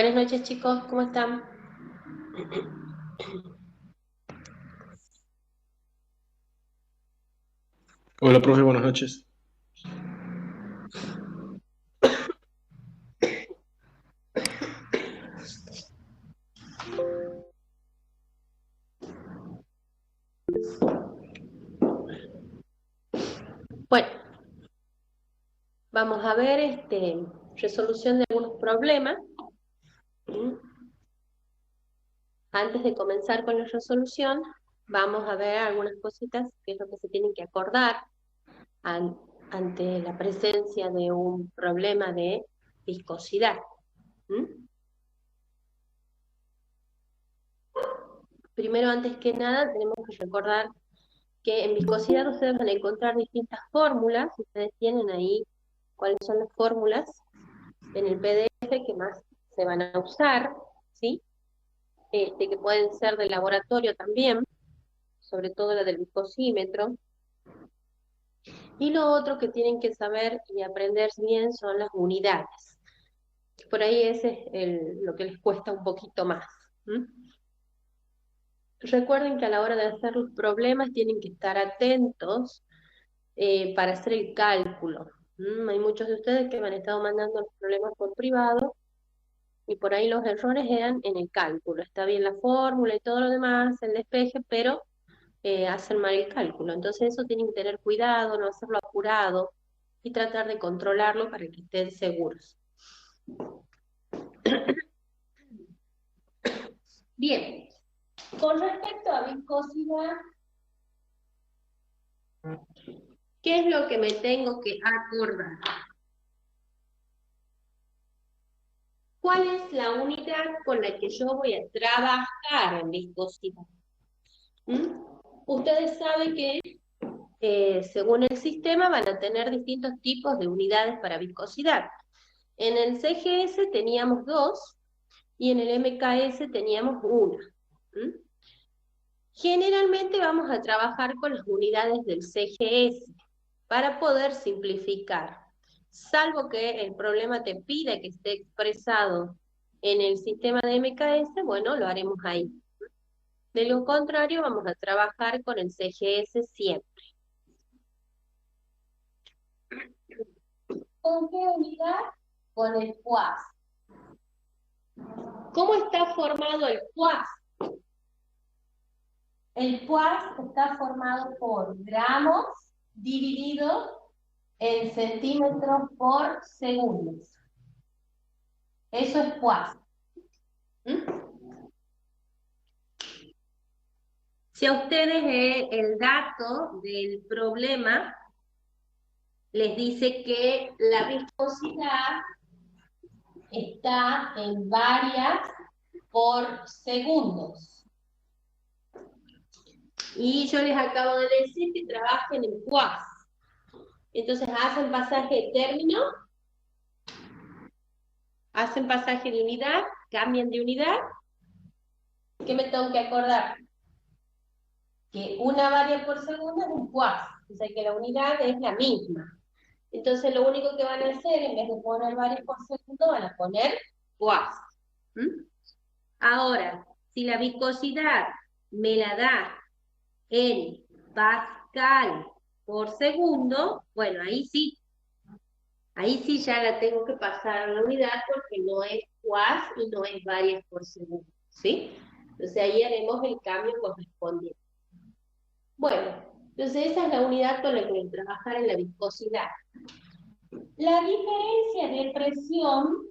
Buenas noches, chicos, ¿cómo están? Hola, profe, buenas noches. Bueno, vamos a ver resolución de algunos problemas. ¿Mm? Antes de comenzar con la resolución, vamos a ver algunas cositas que es lo que se tienen que acordar an- ante la presencia de un problema de viscosidad. ¿Mm? Primero, antes que nada, tenemos que recordar que en viscosidad ustedes van a encontrar distintas fórmulas. Ustedes tienen ahí cuáles son las fórmulas en el PDF que más se van a usar, ¿sí? Que pueden ser de laboratorio también, sobre todo la del viscosímetro. Y lo otro que tienen que saber y aprender bien son las unidades. Por ahí ese es lo que les cuesta un poquito más. ¿Mm? Recuerden que a la hora de hacer los problemas tienen que estar atentos para hacer el cálculo. Hay muchos de ustedes que me han estado mandando los problemas por privado y por ahí los errores eran en el cálculo. Está bien la fórmula y todo lo demás, el despeje, pero hacen mal el cálculo. Entonces eso tienen que tener cuidado, no hacerlo apurado y tratar de controlarlo para que estén seguros. Bien, con respecto a viscosidad, ¿qué es lo que me tengo que acordar? ¿Cuál es la unidad con la que yo voy a trabajar en viscosidad? ¿Mm? Ustedes saben que según el sistema van a tener distintos tipos de unidades para viscosidad. En el CGS teníamos dos y en el MKS teníamos una. ¿Mm? Generalmente vamos a trabajar con las unidades del CGS para poder simplificar, salvo que el problema te pida que esté expresado en el sistema de MKS, bueno, lo haremos ahí. De lo contrario, vamos a trabajar con el CGS siempre. ¿Con qué unidad? Con el CUAS. ¿Cómo está formado el CUAS? El CUAS está formado por gramos dividido en centímetros por segundos. Eso es CUAS. ¿Mm? Si a ustedes el dato del problema les dice que la viscosidad está en varias por segundos. Y yo les acabo de decir que trabajen en CUAS. Entonces hacen pasaje de término, hacen pasaje de unidad, cambian de unidad. ¿Qué me tengo que acordar? Que una variable por segundo es un CUAS, o sea que la unidad es la misma. Entonces lo único que van a hacer, en vez de poner varias por segundo, van a poner CUAS. ¿Mm? Ahora, si la viscosidad me la da en pascal por segundo, bueno, ahí sí ya la tengo que pasar a la unidad porque no es CUAS y no es varias por segundo, ¿sí? Entonces ahí haremos el cambio correspondiente. Bueno, entonces esa es la unidad con la que voy a trabajar en la viscosidad. La diferencia de presión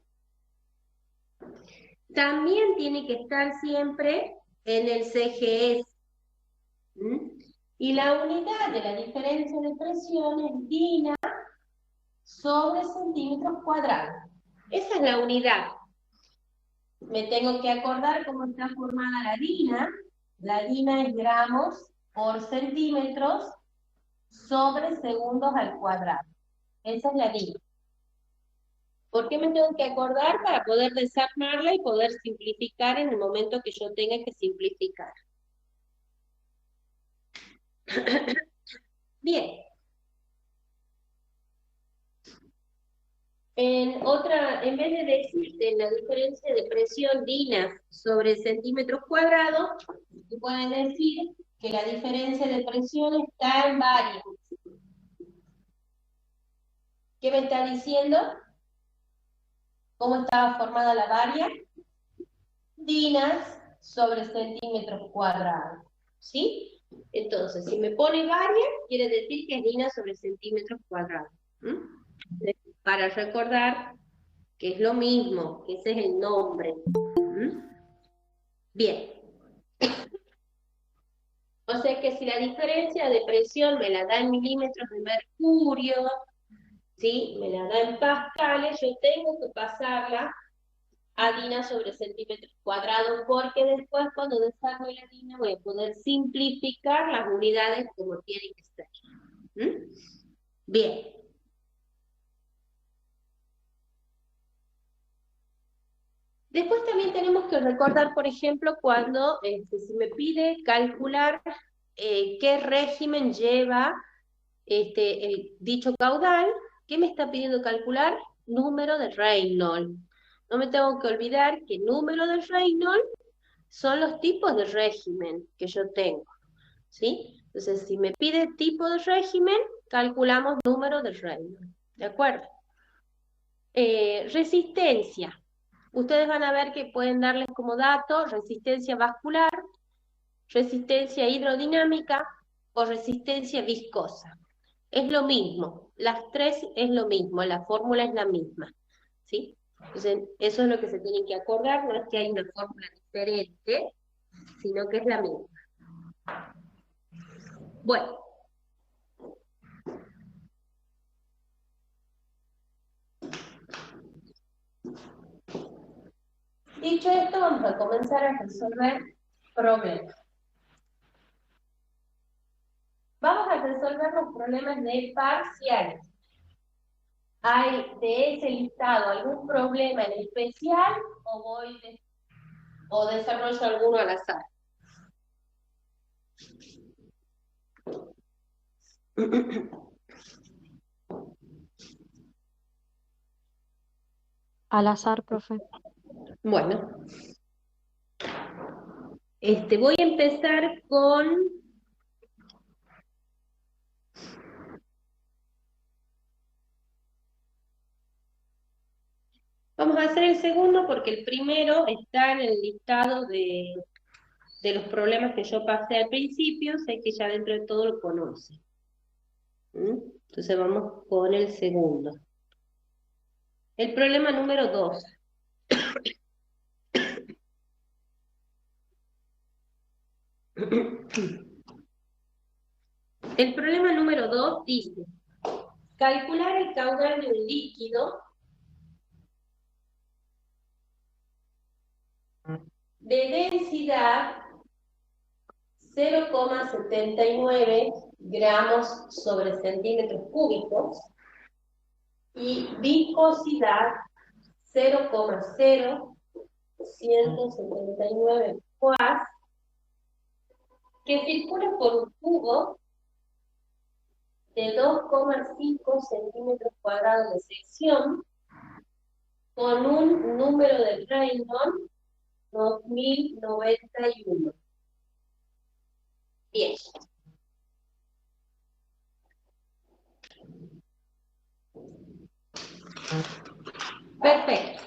también tiene que estar siempre en el CGS. ¿Mm? Y la unidad de la diferencia de presión es DINA sobre centímetros cuadrados. Esa es la unidad. Me tengo que acordar cómo está formada la DINA. La DINA es gramos por centímetros sobre segundos al cuadrado. Esa es la DINA. ¿Por qué me tengo que acordar? Para poder desarmarla y poder simplificar en el momento que yo tenga que simplificar. Bien. en vez de decirte la diferencia de presión dinas sobre centímetros cuadrados, te pueden decir que la diferencia de presión está en varias. ¿Qué me está diciendo? ¿Cómo estaba formada la varia? Dinas sobre centímetros cuadrados. ¿Sí? Entonces, si me pone varia, quiere decir que es dinas sobre centímetros cuadrados. Para recordar que es lo mismo, que ese es el nombre. Bien. O sea que si la diferencia de presión me la da en milímetros de mercurio, ¿sí? Me la da en pascales, yo tengo que pasarla a Dina sobre centímetros cuadrados, porque después cuando desarme la Dina voy a poder simplificar las unidades como tienen que ser. Bien. Después también tenemos que recordar, por ejemplo, cuando si me pide calcular qué régimen lleva el dicho caudal, ¿qué me está pidiendo calcular? Número de Reynolds. No me tengo que olvidar que número de Reynolds son los tipos de régimen que yo tengo, ¿sí? Entonces, si me pide tipo de régimen, calculamos número de Reynolds, ¿de acuerdo? Resistencia. Ustedes van a ver que pueden darles como dato resistencia vascular, resistencia hidrodinámica o resistencia viscosa. Es lo mismo, las tres es lo mismo, la fórmula es la misma, ¿sí? Entonces, eso es lo que se tienen que acordar, no es que hay una fórmula diferente, sino que es la misma. Bueno. Dicho esto, vamos a comenzar a resolver problemas. Vamos a resolver los problemas de parciales. ¿Hay de ese listado algún problema en especial o desarrollo alguno al azar? Al azar, profe. Bueno. Voy a empezar con... Vamos a hacer el segundo porque el primero está en el listado de los problemas que yo pasé al principio, sé que ya dentro de todo lo conoce. Entonces vamos con el segundo. El problema número 2. El problema número 2 dice, calcular el caudal de un líquido de densidad 0,79 gramos sobre centímetros cúbicos y viscosidad 0,0179 cuas, que circula por un cubo de 2,5 centímetros cuadrados de sección con un número de Reynolds 2091. Bien. Perfecto.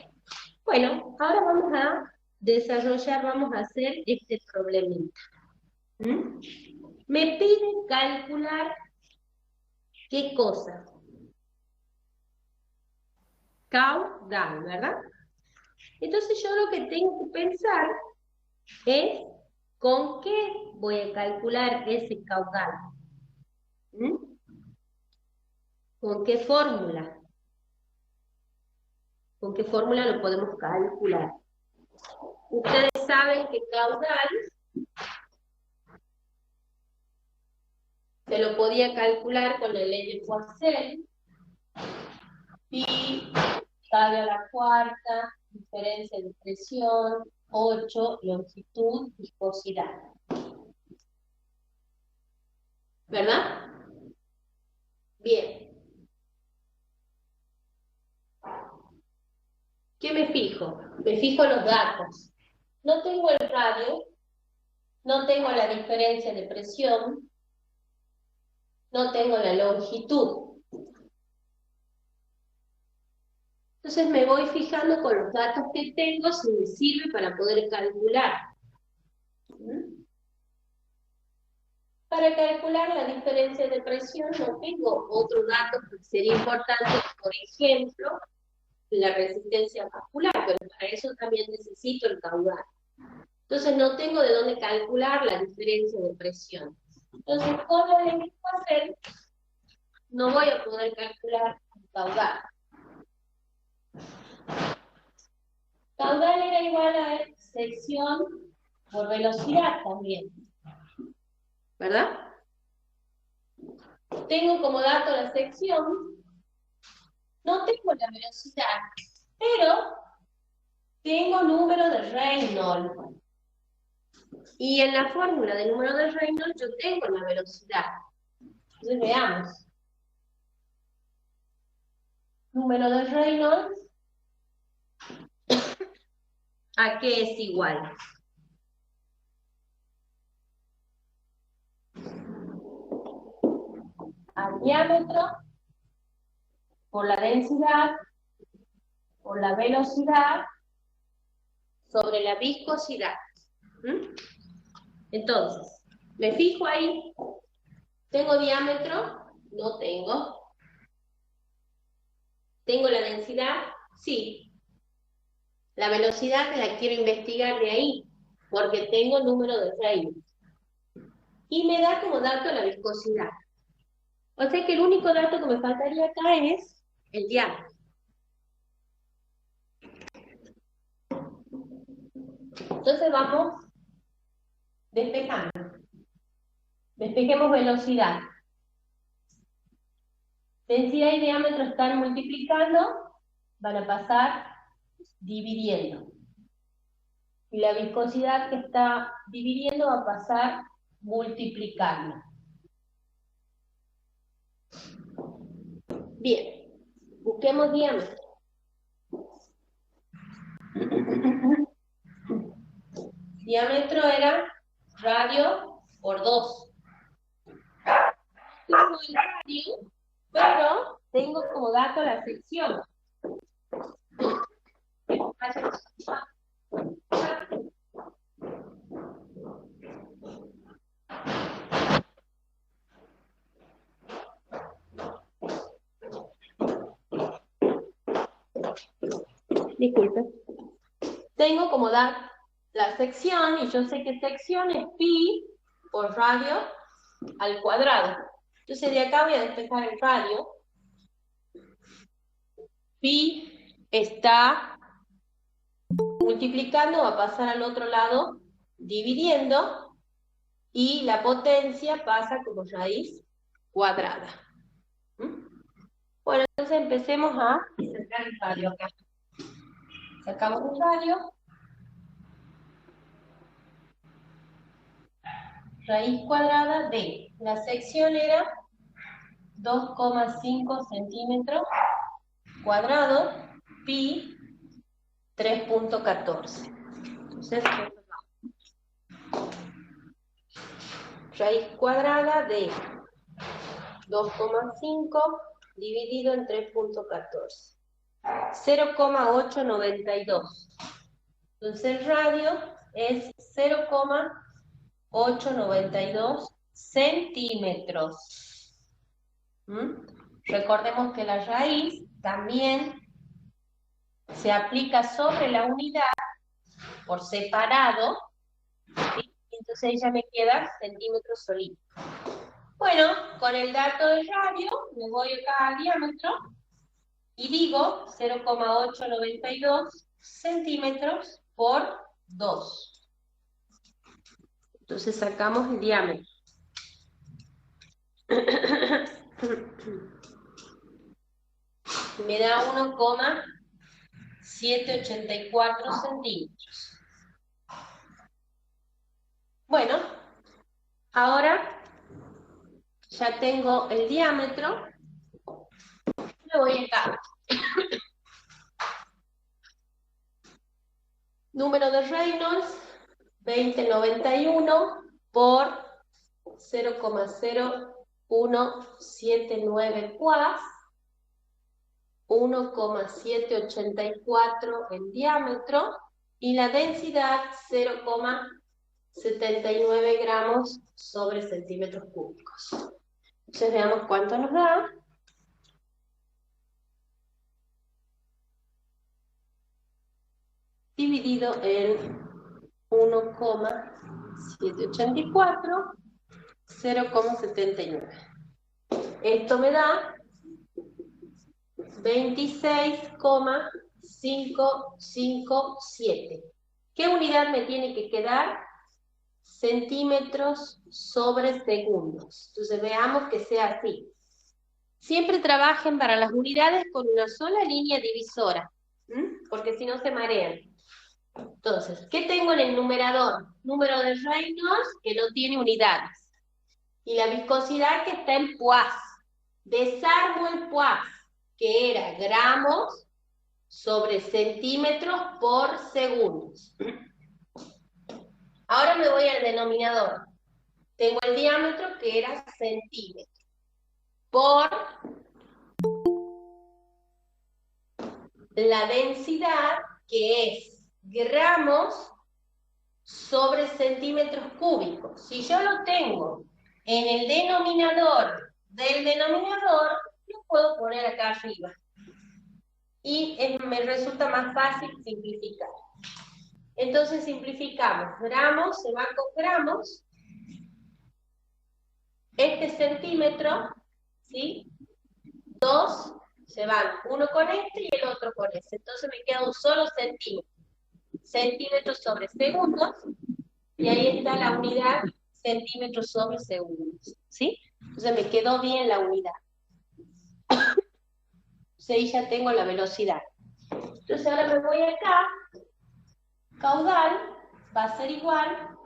Bueno, ahora vamos a desarrollar, vamos a hacer este problemita. Me piden calcular ¿qué cosa? Caudal, ¿verdad? Entonces yo lo que tengo que pensar es ¿con qué voy a calcular ese caudal? ¿Con qué fórmula? ¿Con qué fórmula lo podemos calcular? Ustedes saben que caudal se lo podía calcular con la ley de Poiseuille, pi, cabe a la cuarta, diferencia de presión, 8, longitud, viscosidad. ¿Verdad? Bien. me fijo los datos. No tengo el radio, no tengo la diferencia de presión, no tengo la longitud. Entonces me voy fijando con los datos que tengo si me sirve para poder calcular. Para calcular la diferencia de presión no tengo otro dato que sería importante, por ejemplo, la resistencia vascular, pero para eso también necesito el caudal. Entonces no tengo de dónde calcular la diferencia de presión. Entonces con la ley de Pascal no voy a poder calcular el caudal. Caudal era igual a sección por velocidad también, ¿verdad? Tengo como dato la sección, no tengo la velocidad, pero tengo número de Reynolds. Y en la fórmula del número de Reynolds yo tengo la velocidad. Entonces veamos. Número de Reynolds, ¿a qué es igual? Al diámetro por la densidad por la velocidad sobre la viscosidad. Entonces, me fijo ahí. ¿Tengo diámetro? No tengo. ¿Tengo la densidad? Sí. La velocidad me la quiero investigar de ahí, porque tengo el número de Reynolds. Y me da como dato la viscosidad. O sea que el único dato que me faltaría acá es el diámetro. Entonces vamos despejando. Despejemos velocidad. Densidad y diámetro están multiplicando, van a pasar dividiendo. Y la viscosidad que está dividiendo va a pasar multiplicando. Bien, busquemos diámetro. Diámetro era radio por 2. Tengo el radio, pero tengo como dato la sección. Disculpe. Tengo como dar la sección, y yo sé que sección es pi por radio al cuadrado. Entonces de acá voy a despejar el radio. Pi está multiplicando, va a pasar al otro lado dividiendo, y la potencia pasa como raíz cuadrada. Bueno, entonces empecemos a sacar el radio acá. Sacamos el radio. Raíz cuadrada de, la sección era 2,5 centímetros cuadrado, pi 3.14. Entonces, raíz cuadrada de 2,5 dividido en 3.14. 0,892. Entonces el radio es 0,892 centímetros. Recordemos que la raíz también se aplica sobre la unidad por separado, ¿sí? Entonces ya me queda centímetros solitos. Bueno, con el dato del radio me voy acá al diámetro y digo 0,892 centímetros por 2. Entonces sacamos el diámetro. Me da 1,784 centímetros. Bueno, ahora ya tengo el diámetro. Me voy acá. Número de Reynolds, 2091 por 0,0179 cuas, 1,784 en diámetro, y la densidad 0,79 gramos sobre centímetros cúbicos. Entonces veamos cuánto nos da. Dividido en 1,784, 0,79. Esto me da 26,557. ¿Qué unidad me tiene que quedar? Centímetros sobre segundos. Entonces veamos que sea así. Siempre trabajen para las unidades con una sola línea divisora, porque si no se marean. Entonces, ¿qué tengo en el numerador? Número de Reynolds, que no tiene unidades. Y la viscosidad que está en poids. Desarmo el poids, que era gramos sobre centímetros por segundos. Ahora me voy al denominador. Tengo el diámetro, que era centímetro, por la densidad, que es gramos sobre centímetros cúbicos. Si yo lo tengo en el denominador del denominador, lo puedo poner acá arriba. Y me resulta más fácil simplificar. Entonces simplificamos. Gramos se va con gramos. Este centímetro, ¿sí? 2 se van, uno con este y el otro con este. Entonces me queda un solo centímetro. Centímetros sobre segundos. Y ahí está la unidad, centímetros sobre segundos, ¿sí? Entonces me quedó bien la unidad. Entonces ahí ya tengo la velocidad. Entonces ahora me voy acá. Caudal va a ser igual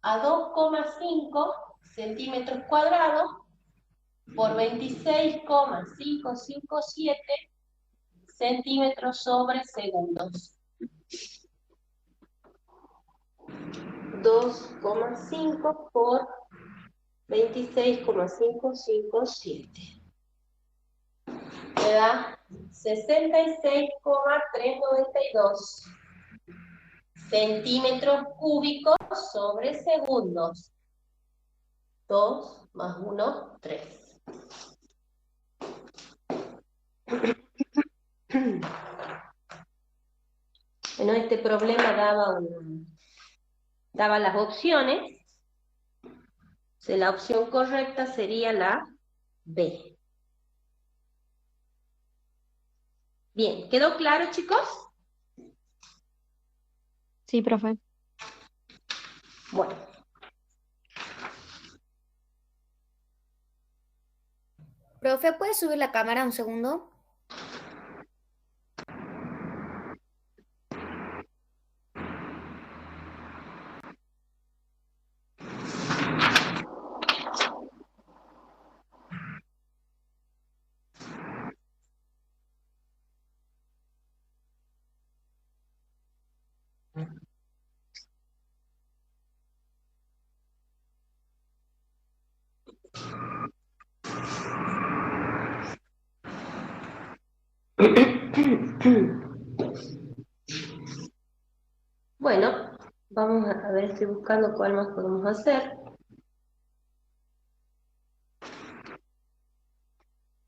a 2,5 centímetros cuadrados por 26,557 centímetros sobre segundos. 2,5 por 26,557. Me da 66,392 centímetros cúbicos sobre segundos. 2 más 1, 3. Bueno, este problema daba las opciones. Entonces, la opción correcta sería la B. Bien, ¿quedó claro, chicos? Sí, profe. Bueno. Profe, ¿puedes subir la cámara un segundo? Bueno, vamos a ver, estoy buscando cuál más podemos hacer.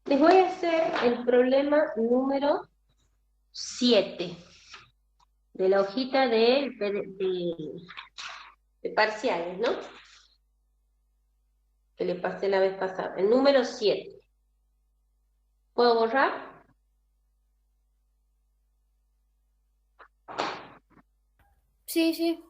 Les voy a hacer el problema número 7 de la hojita de parciales, ¿no? Que le pasé la vez pasada. El número 7. ¿Puedo borrar? Sí, sí.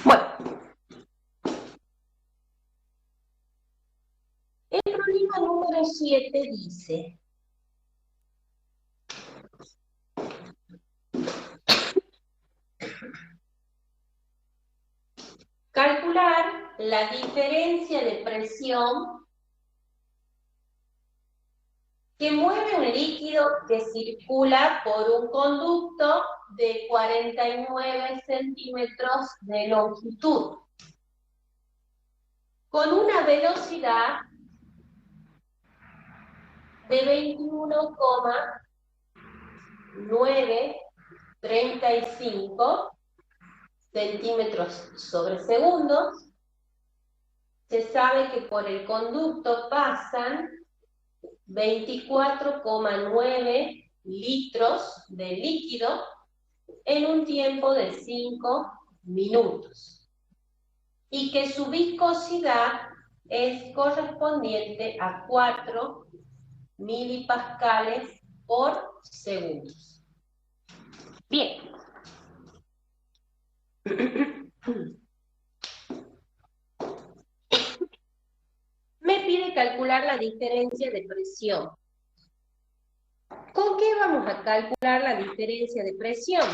Bueno. El problema número 7 dice: calcular la diferencia de presión que mueve un líquido que circula por un conducto de 49 centímetros de longitud, con una velocidad de 21,935 centímetros sobre segundo. Se sabe que por el conducto pasan 24,9 litros de líquido en un tiempo de 5 minutos. Y que su viscosidad es correspondiente a 4 milipascales por segundo. Bien. Me pide calcular la diferencia de presión. ¿Con qué vamos a calcular la diferencia de presión?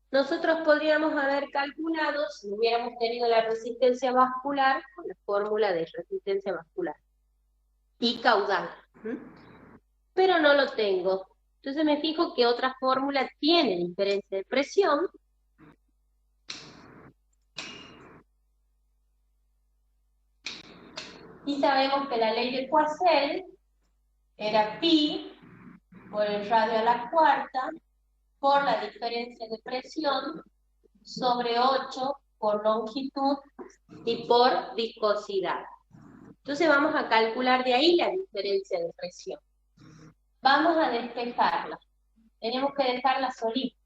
Nosotros podríamos haber calculado, si hubiéramos tenido la resistencia vascular, con la fórmula de resistencia vascular y caudal. Pero no lo tengo. Entonces me fijo que otra fórmula tiene diferencia de presión. Y sabemos que la ley de Poiseuille era pi por el radio a la cuarta por la diferencia de presión sobre 8 por longitud y por viscosidad. Entonces vamos a calcular de ahí la diferencia de presión. Vamos a despejarla. Tenemos que dejarla solita.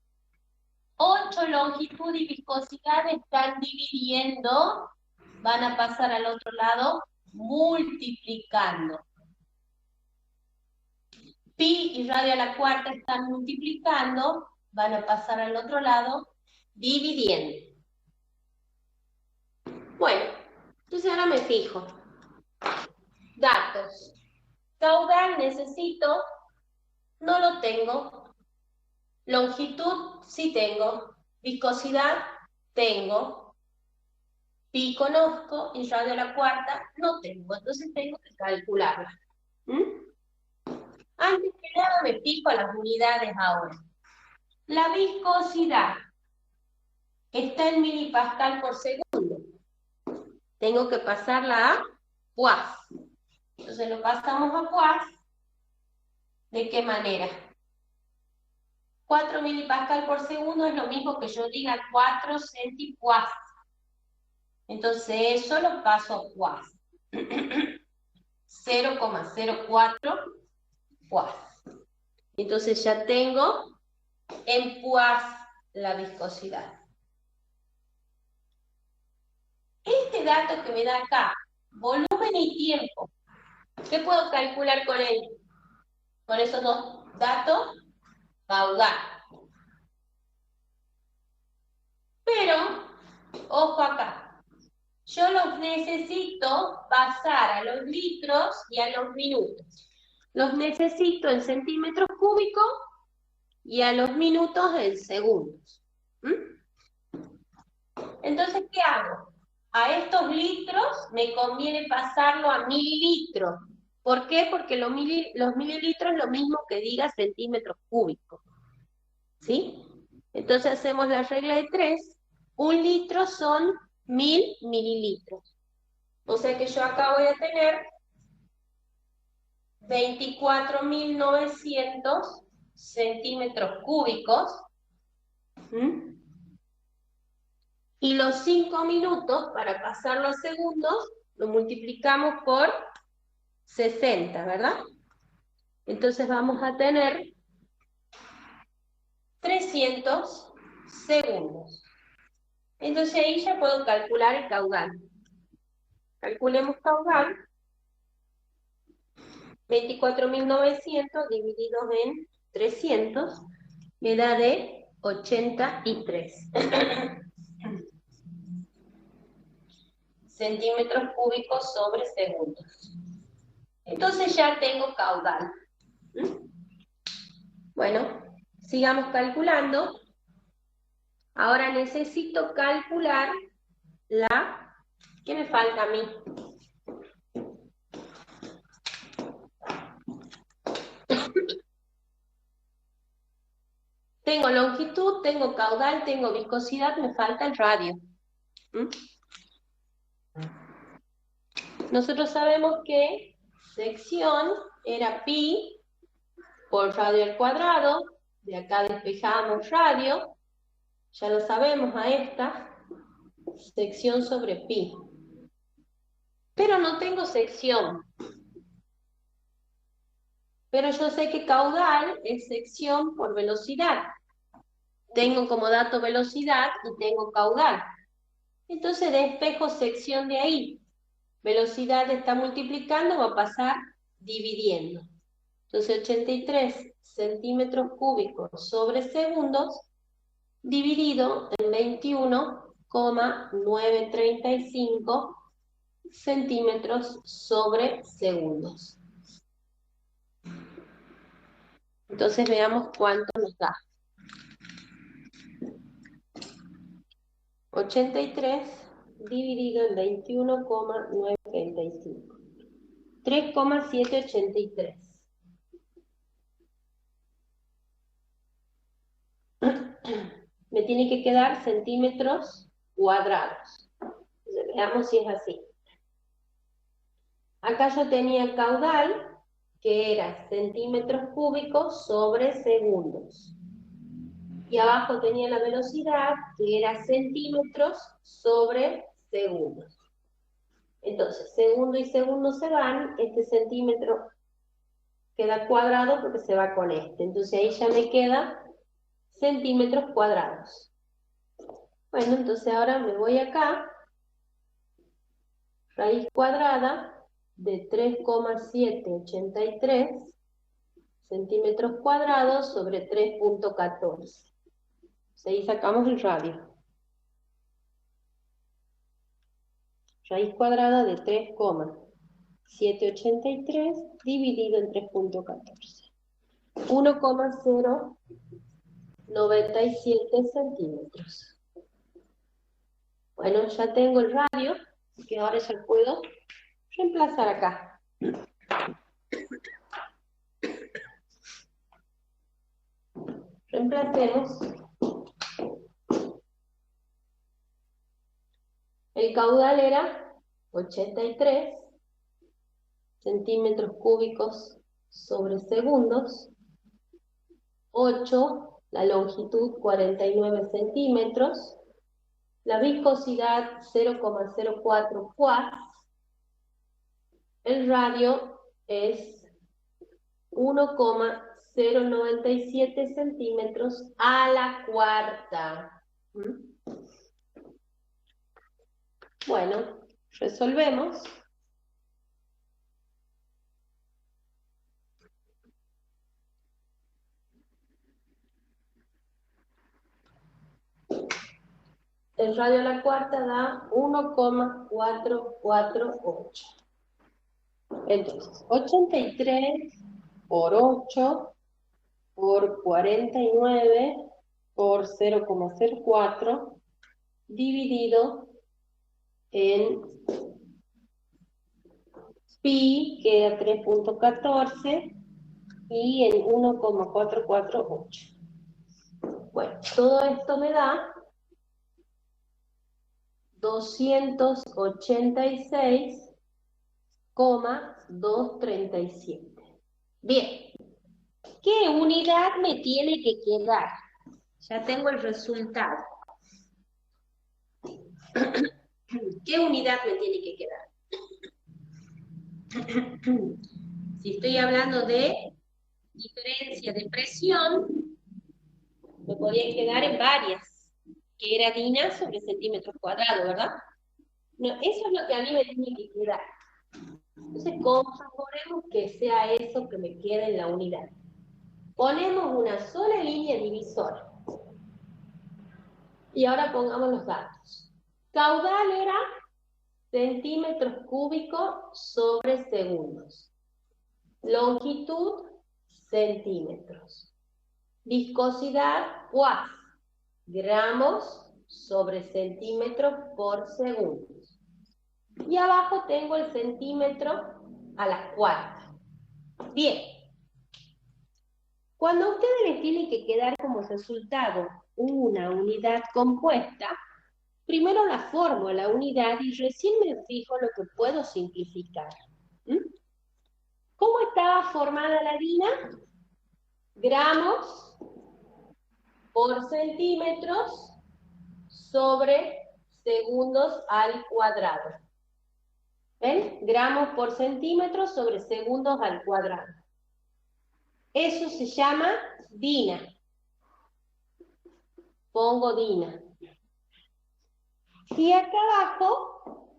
8 longitud y viscosidad están dividiendo, van a pasar al otro lado multiplicando. Pi y radio a la cuarta están multiplicando, van a pasar al otro lado dividiendo. Bueno, entonces ahora me fijo. Datos. Caudal necesito, no lo tengo. Longitud sí tengo. Viscosidad tengo. Pi conozco y radio a la cuarta no tengo. Entonces tengo que calcularla. Antes que nada me fijo a las unidades ahora. La viscosidad está en milipascal por segundo. Tengo que pasarla a Poise. Entonces lo pasamos a Poise. ¿De qué manera? 4 milipascal por segundo es lo mismo que yo diga 4 centipoise. Entonces eso lo paso a Poise. 0,04 Poise. Entonces ya tengo en Poise la viscosidad. Este dato que me da acá, volumen y tiempo, ¿qué puedo calcular con él? Con esos dos datos, caudal. Pero, ojo acá, yo los necesito pasar a los litros y a los minutos. Los necesito en centímetros cúbicos y a los minutos en segundos. Entonces, ¿qué hago? A estos litros me conviene pasarlo a mililitros. ¿Por qué? Porque los mililitros es lo mismo que diga centímetros cúbicos. ¿Sí? Entonces hacemos la regla de 3. 1 litro son 1000 mililitros. O sea que yo acá voy a tener 24.900 centímetros cúbicos. Y los 5 minutos, para pasarlo a segundos, lo multiplicamos por 60, ¿verdad? Entonces vamos a tener 300 segundos. Entonces ahí ya puedo calcular el caudal. Calculemos caudal. 24.900 divididos en 300 me da de 83 centímetros cúbicos sobre segundos. Entonces ya tengo caudal. ¿Mm? Bueno, sigamos calculando. Ahora necesito calcular la... ¿Qué me falta a mí? Tengo longitud, tengo caudal, tengo viscosidad, me falta el radio. ¿Mm? Nosotros sabemos que sección era pi por radio al cuadrado. De acá despejamos radio. Ya lo sabemos a esta. Sección sobre pi. Pero no tengo sección. Pero yo sé que caudal es sección por velocidad. Tengo como dato velocidad y tengo caudal. Entonces despejo sección de ahí. Velocidad está multiplicando, va a pasar dividiendo. Entonces 83 centímetros cúbicos sobre segundos dividido en 21,935 centímetros sobre segundos. Entonces veamos cuánto nos da. 83 dividido en 21,935. 3,783. Me tiene que quedar centímetros cuadrados. Entonces, veamos si es así. Acá yo tenía caudal, que era centímetros cúbicos sobre segundos. Y abajo tenía la velocidad, que era centímetros sobre segundos. Entonces, segundo y segundo se van, este centímetro queda cuadrado porque se va con este. Entonces ahí ya me queda centímetros cuadrados. Bueno, entonces ahora me voy acá, raíz cuadrada de 3,783 centímetros cuadrados sobre 3,14. Ahí sacamos el radio. Raíz cuadrada de 3,783 dividido en 3,14. 1,097 centímetros. Bueno, ya tengo el radio, así que ahora ya puedo reemplazar acá. Reemplacemos. El caudal era 83 centímetros cúbicos sobre segundos. 8, la longitud 49 centímetros. La viscosidad 0,04 quads. El radio es 1,097 centímetros a la cuarta. Bueno, resolvemos. El radio a la cuarta da 1,448. Entonces, 83 por 8 por 49 por 0,04 dividido en pi, queda 3,14 y en 1,448. Bueno, todo esto me da 286,237. Bien, ¿qué unidad me tiene que quedar? Ya tengo el resultado. ¿Qué unidad me tiene que quedar? Si estoy hablando de diferencia de presión, me podría quedar en varias, que era DINA sobre centímetros cuadrados, ¿verdad? No, eso es lo que a mí me tiene que quedar. Entonces, configuremos que sea eso que me quede en la unidad. Ponemos una sola línea divisora. Y ahora pongamos los datos. Caudal era centímetros cúbicos sobre segundos. longitud, centímetros. Viscosidad, poids, gramos sobre centímetros por segundo. Y abajo tengo el centímetro a la cuarta. Bien. Cuando a ustedes les tiene que quedar como resultado una unidad compuesta, primero la formo la unidad y recién me fijo lo que puedo simplificar. ¿Cómo estaba formada la harina? Gramos por centímetros sobre segundos al cuadrado. ¿Ven? Gramos por centímetros sobre segundos al cuadrado. Eso se llama DINA. Pongo DINA. Y acá abajo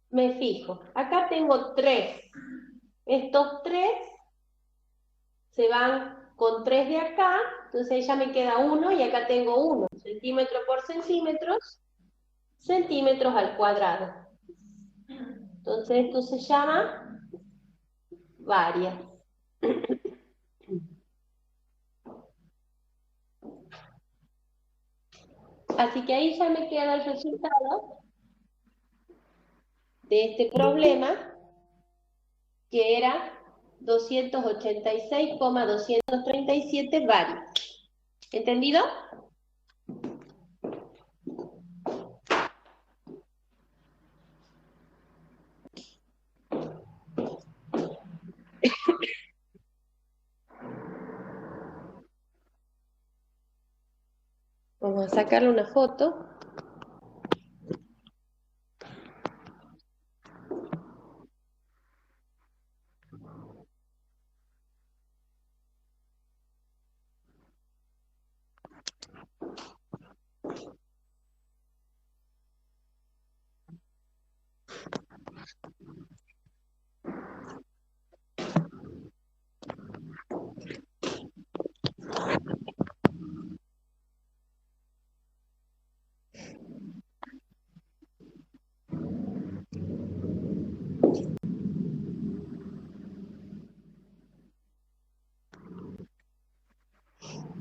me fijo. Acá tengo 3. Estos 3 se van con 3 de acá, entonces ya me queda 1 y acá tengo 1. Centímetro por centímetros, centímetros al cuadrado. Entonces esto se llama varia. Así que ahí ya me queda el resultado de este problema, que era 286,237 varios. ¿Entendido? Vamos a sacarle una foto.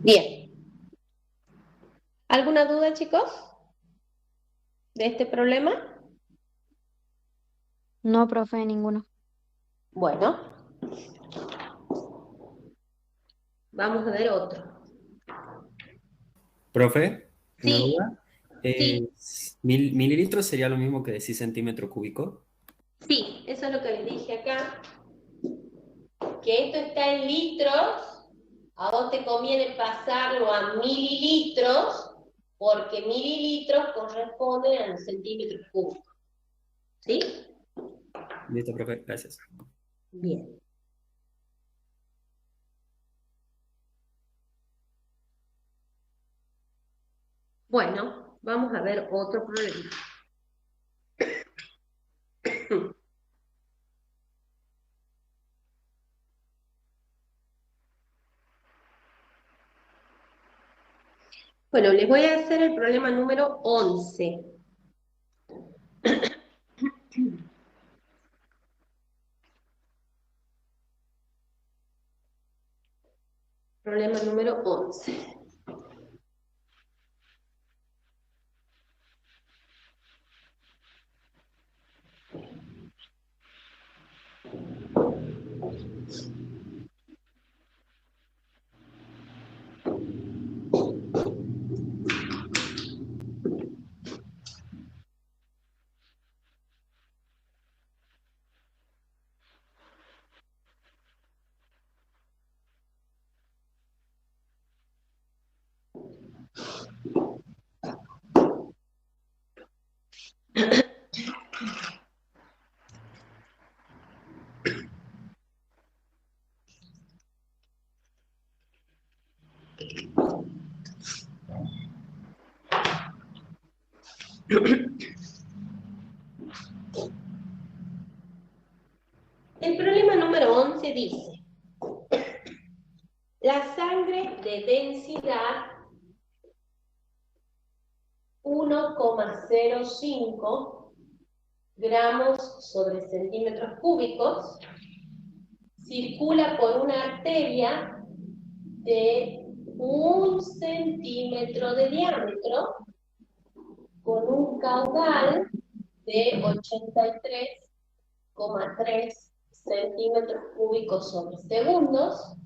Bien. ¿Alguna duda, chicos, de este problema? No, profe, ninguno. Bueno. Vamos a ver otro. Profe, una Sí, duda. sí, ¿Mililitros sería lo mismo que decir centímetro cúbico? sí. Eso es lo que les dije acá. Que esto está en litros. A vos te conviene pasarlo a mililitros, porque mililitros corresponden a los centímetros cúbicos. ¿Sí? Listo, profe, gracias. Bien. Bueno, vamos a ver otro problema. Bueno, les voy a hacer el problema número 11. Problema número 11. El problema número 11 dice: la sangre de densidad 1,05 gramos sobre centímetros cúbicos, circula por una arteria de 1 centímetro de diámetro con un caudal de 83,3 centímetros cúbicos sobre segundos,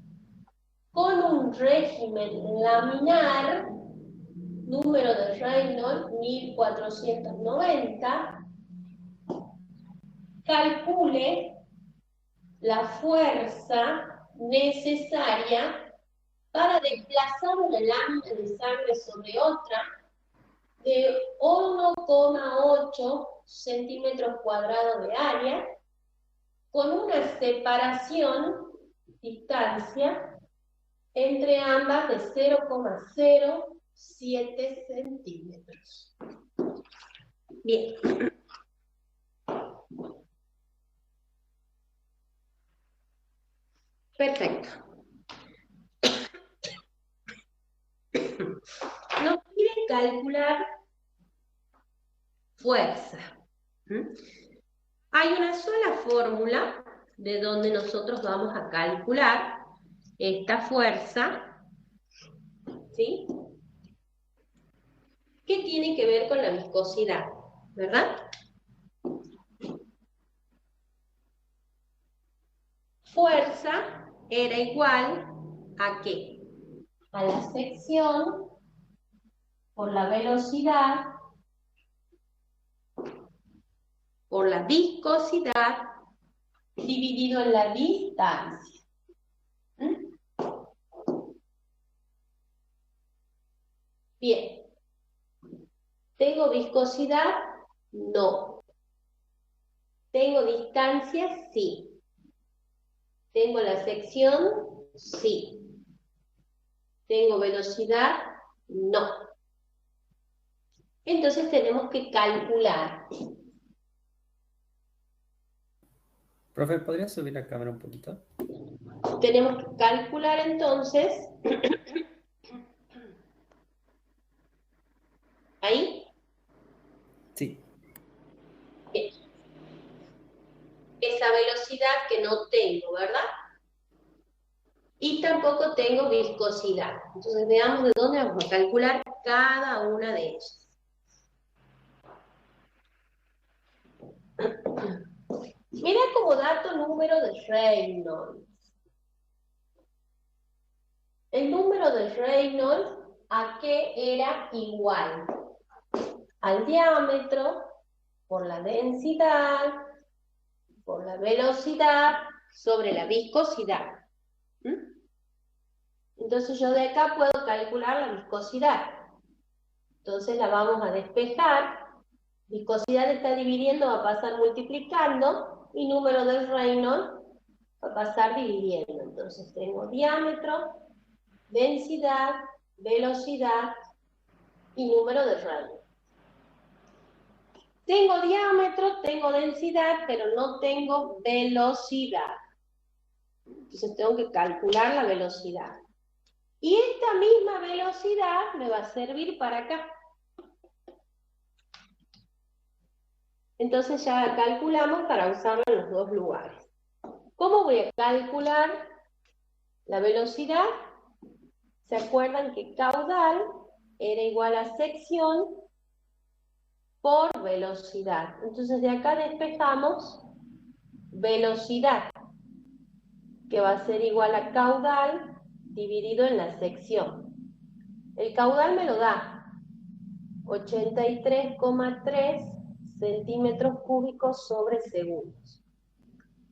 con un régimen laminar, número de Reynolds 1490, calcule la fuerza necesaria para desplazar una lámina de sangre sobre otra de 1,8 centímetros cuadrados de área, con una separación, distancia, entre ambas de 0,07 centímetros. Bien. Perfecto. Nos quiere calcular fuerza. Hay una sola fórmula de donde nosotros vamos a calcular esta fuerza, ¿sí? Que tiene que ver con la viscosidad, ¿verdad? Fuerza era igual ¿a qué? A la sección por la velocidad por la viscosidad dividido en la distancia. Bien. ¿Tengo viscosidad? No. ¿Tengo distancia? Sí. ¿Tengo la sección? Sí. ¿Tengo velocidad? No. Entonces tenemos que calcular. Profe, ¿podría subir la cámara un poquito? Tenemos que calcular entonces. ¿Ahí? Sí. Bien. Esa velocidad que no tengo, ¿verdad? Y tampoco tengo viscosidad. Entonces veamos de dónde vamos a calcular cada una de ellas. Mira como dato número de Reynolds. El número de Reynolds, ¿a qué era igual? Al diámetro, por la densidad, por la velocidad, sobre la viscosidad. Entonces yo de acá puedo calcular la viscosidad. Entonces la vamos a despejar. Viscosidad está dividiendo, va a pasar multiplicando, y número de Reynolds va a pasar dividiendo. Entonces tengo diámetro, densidad, velocidad y número de Reynolds. Tengo diámetro, tengo densidad, pero no tengo velocidad. Entonces tengo que calcular la velocidad. Y esta misma velocidad me va a servir para acá. Entonces ya calculamos para usarlo en los dos lugares. ¿Cómo voy a calcular la velocidad? ¿Se acuerdan que caudal era igual a sección por velocidad? Entonces de acá despejamos velocidad, que va a ser igual a caudal dividido en la sección. El caudal me lo da 83,3 centímetros cúbicos sobre segundos.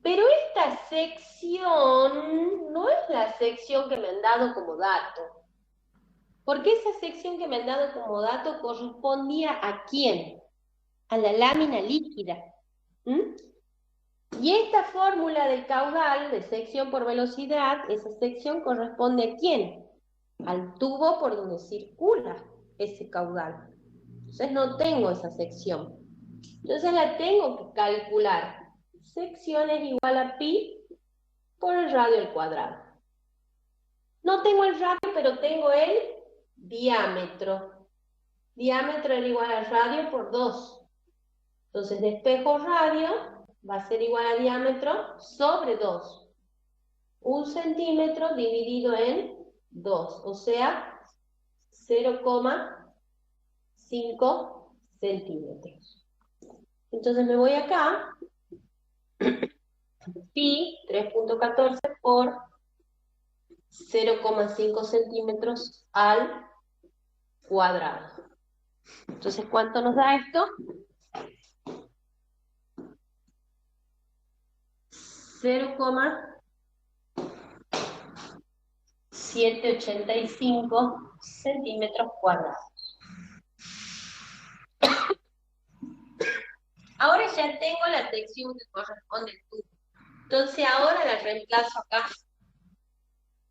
Pero esta sección no es la sección que me han dado como dato. Porque esa sección que me han dado como dato correspondía ¿a quién? A la lámina líquida. Y esta fórmula del caudal, de sección por velocidad, esa sección corresponde ¿a quién? Al tubo por donde circula ese caudal. Entonces no tengo esa sección. Entonces la tengo que calcular. Sección es igual a pi por el radio al cuadrado. No tengo el radio, pero tengo el diámetro. Diámetro era igual al radio por 2. Entonces, de espejo radio va a ser igual a diámetro sobre 2. 1 centímetro dividido en 2, o sea, 0,5 centímetros. Entonces me voy acá, pi 3.14 por 0,5 centímetros al cuadrado. Entonces, ¿cuánto nos da esto? 0,785 centímetros cuadrados. Ahora ya tengo la sección que corresponde al tubo. Entonces ahora la reemplazo acá.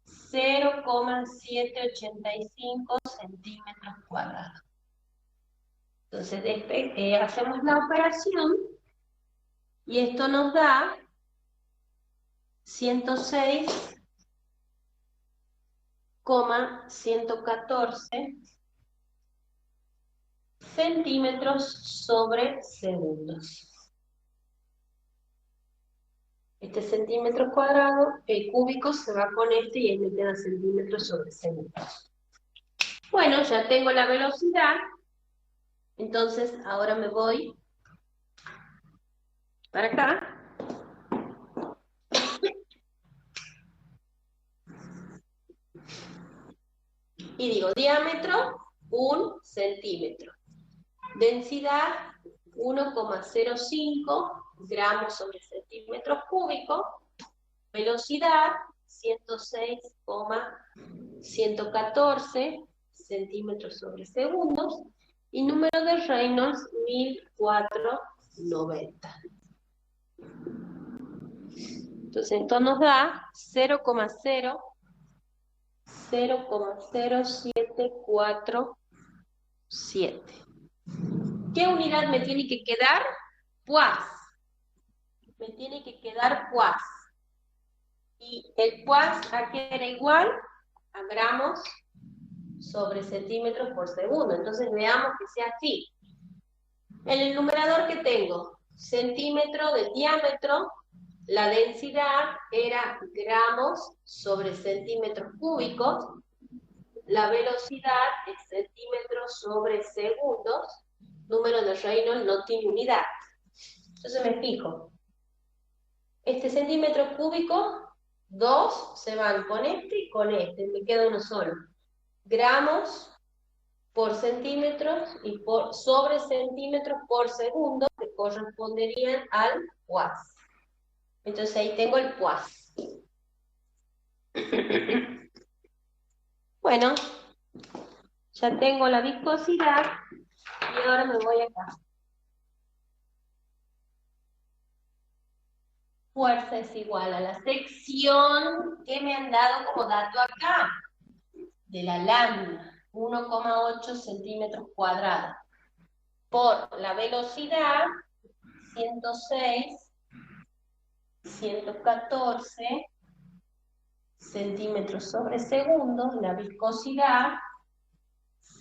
0,785 centímetros cuadrados. Entonces hacemos la operación y esto nos da 106,114 centímetros sobre segundos. Este centímetro cuadrado, cúbico, se va con este y ahí me queda centímetros sobre segundos. Bueno, ya tengo la velocidad. Entonces, ahora me voy para acá. Y digo, diámetro, 1 centímetro. Densidad, 1,05 gramos sobre centímetros cúbicos. Velocidad, 106,114 centímetros sobre segundos. Y número de Reynolds, 1490. Entonces, esto nos da 0,0747. ¿Qué unidad me tiene que quedar? Poids. Me tiene que quedar poids. Y el poids, ¿a qué era igual? A gramos sobre centímetros por segundo. Entonces veamos que sea así. En el numerador que tengo, centímetro de diámetro, la densidad era gramos sobre centímetros cúbicos, la velocidad es centímetros sobre segundos, número de Reynolds no tiene unidad. Entonces me fijo, este centímetro cúbico, 2 se van con este y con este, me queda uno solo. Gramos por centímetros y sobre centímetros por segundo, que corresponderían al poids. Entonces ahí tengo el poids. Bueno, ya tengo la viscosidad y ahora me voy acá. Fuerza es igual a la sección que me han dado como dato acá, de la lámina, 1,8 centímetros cuadrados, por la velocidad, 106,114 centímetros sobre segundo, la viscosidad,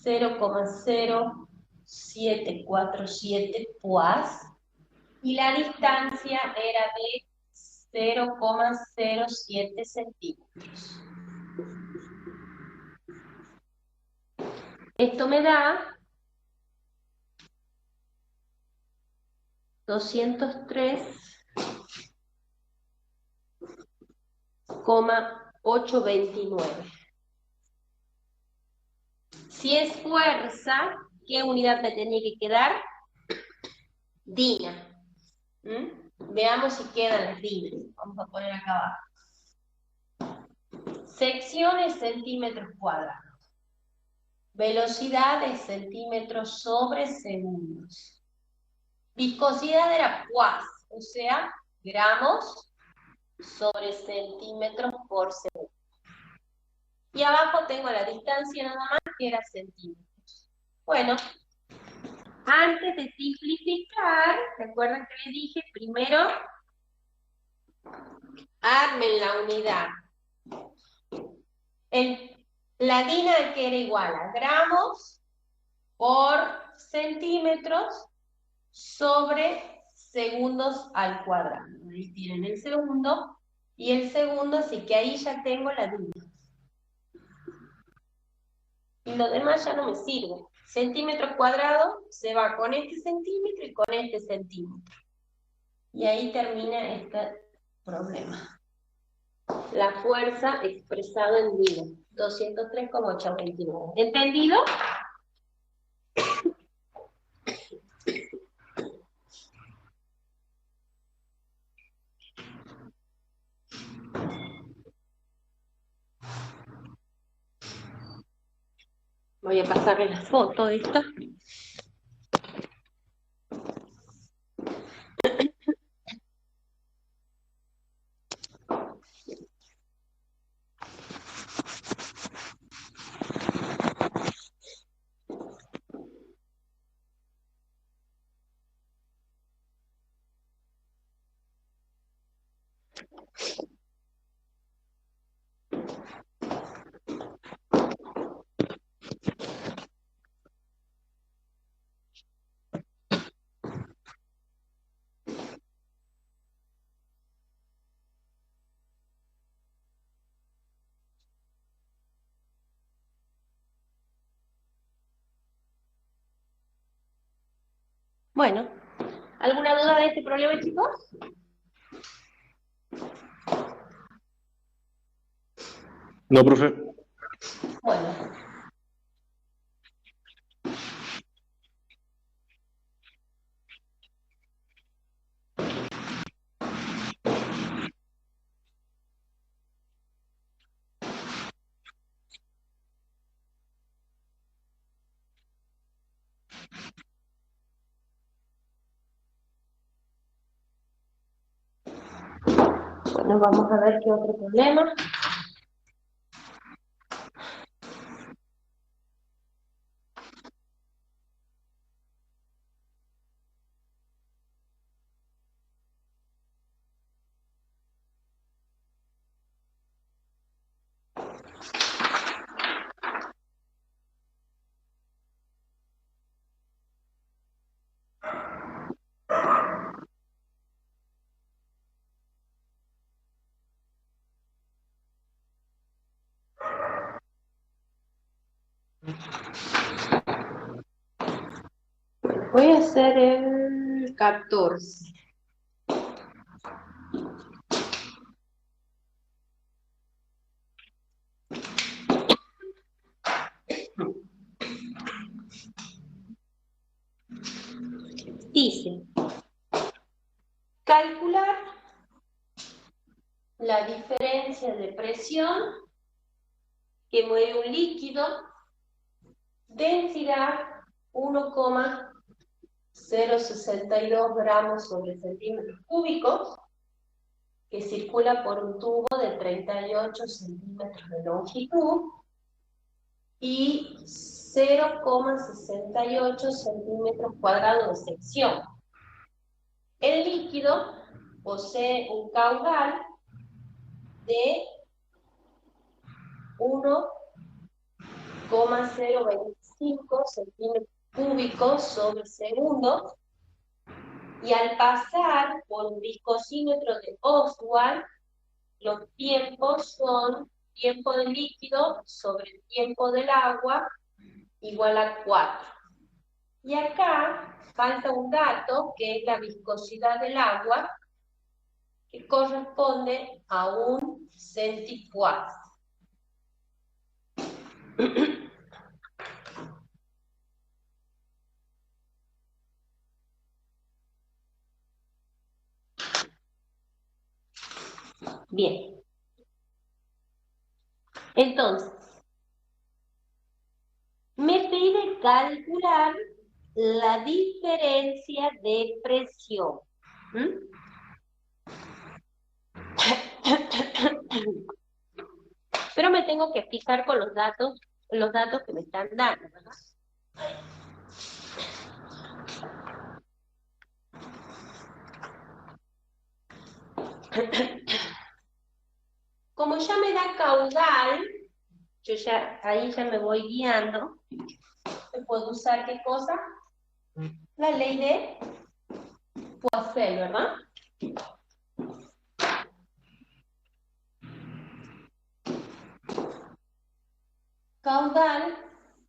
0,0747 poids, y la distancia era de 0,07 centímetros. Esto me da 203,829. Si es fuerza, ¿qué unidad me tenía que quedar? Dina. Veamos si quedan las dinas. Vamos a poner acá abajo. Secciones centímetros cuadrados. Velocidad de centímetros sobre segundos. Viscosidad era poids, o sea, gramos sobre centímetros por segundo. Y abajo tengo la distancia nada más, que era centímetros. Bueno, antes de simplificar, ¿recuerdan que les dije? Primero, armen la unidad. La DINA que era igual a gramos por centímetros sobre segundos al cuadrado. Ahí tienen el segundo y el segundo, así que ahí ya tengo la duda. Y lo demás ya no me sirve. Centímetros cuadrados se va con este centímetro y con este centímetro. Y ahí termina este problema. La fuerza expresada en Newton, 203,829. ¿Entendido? Voy a pasarle la foto de esta. Bueno, ¿alguna duda de este problema, chicos? No, profe. Bueno. Bueno, vamos a ver qué otro problema. Voy a hacer el 14. Dice, calcular la diferencia de presión que mueve un líquido, densidad 1,062 gramos sobre centímetros cúbicos, que circula por un tubo de 38 centímetros de longitud y 0,68 centímetros cuadrados de sección. El líquido posee un caudal de 1,025 centímetros cúbicos sobre segundo, y al pasar por un viscosímetro de Ostwald, los tiempos son tiempo del líquido sobre el tiempo del agua igual a 4. Y acá falta un dato que es la viscosidad del agua, que corresponde a un centipoise. Bien. Entonces, me pide calcular la diferencia de presión. Pero me tengo que fijar con los datos que me están dando, ¿verdad? Como ya me da caudal, ahí ya me voy guiando. ¿Puedo usar qué cosa? La ley de Poiseuille, ¿verdad? Caudal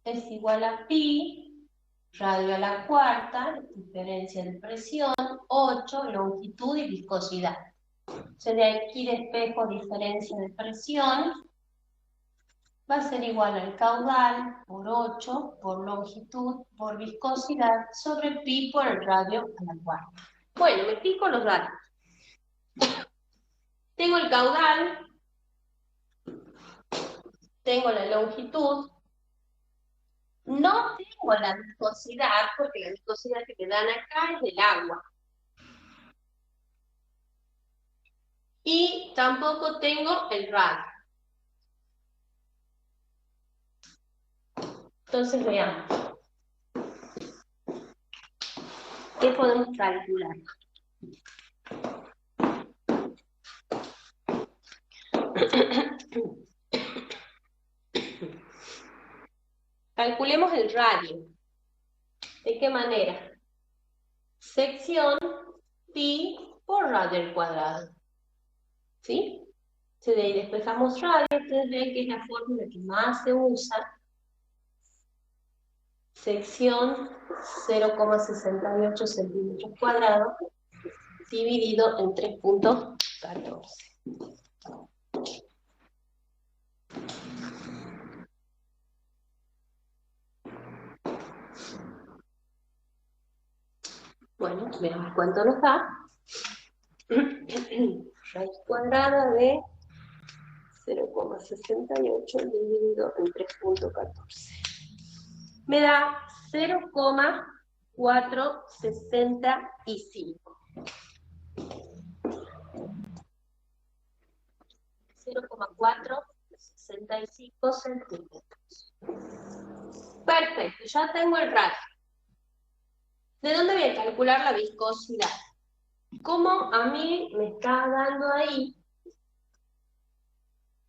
es igual a pi, radio a la cuarta, diferencia de presión, 8, longitud y viscosidad. Se de aquí de espejo, diferencia de presión, va a ser igual al caudal por 8, por longitud, por viscosidad, sobre pi por el radio a la cuarta. Bueno, me fijo los datos. Tengo el caudal, tengo la longitud, no tengo la viscosidad, porque la viscosidad que me dan acá es del agua. Y tampoco tengo el radio. Entonces veamos. ¿Qué podemos calcular? Calculemos el radio. ¿De qué manera? Sección pi por radio al cuadrado. ¿Sí? Se de ahí despejamos radio, ustedes ven que es la fórmula que más se usa. Sección 0,68 centímetros cuadrados dividido en 3.14. Bueno, veamos cuánto nos da. Raíz cuadrada de 0,68 dividido en 3.14. Me da 0,465. 0,465 centímetros. Perfecto, ya tengo el radio. ¿De dónde voy a calcular la viscosidad? Como a mí me está dando ahí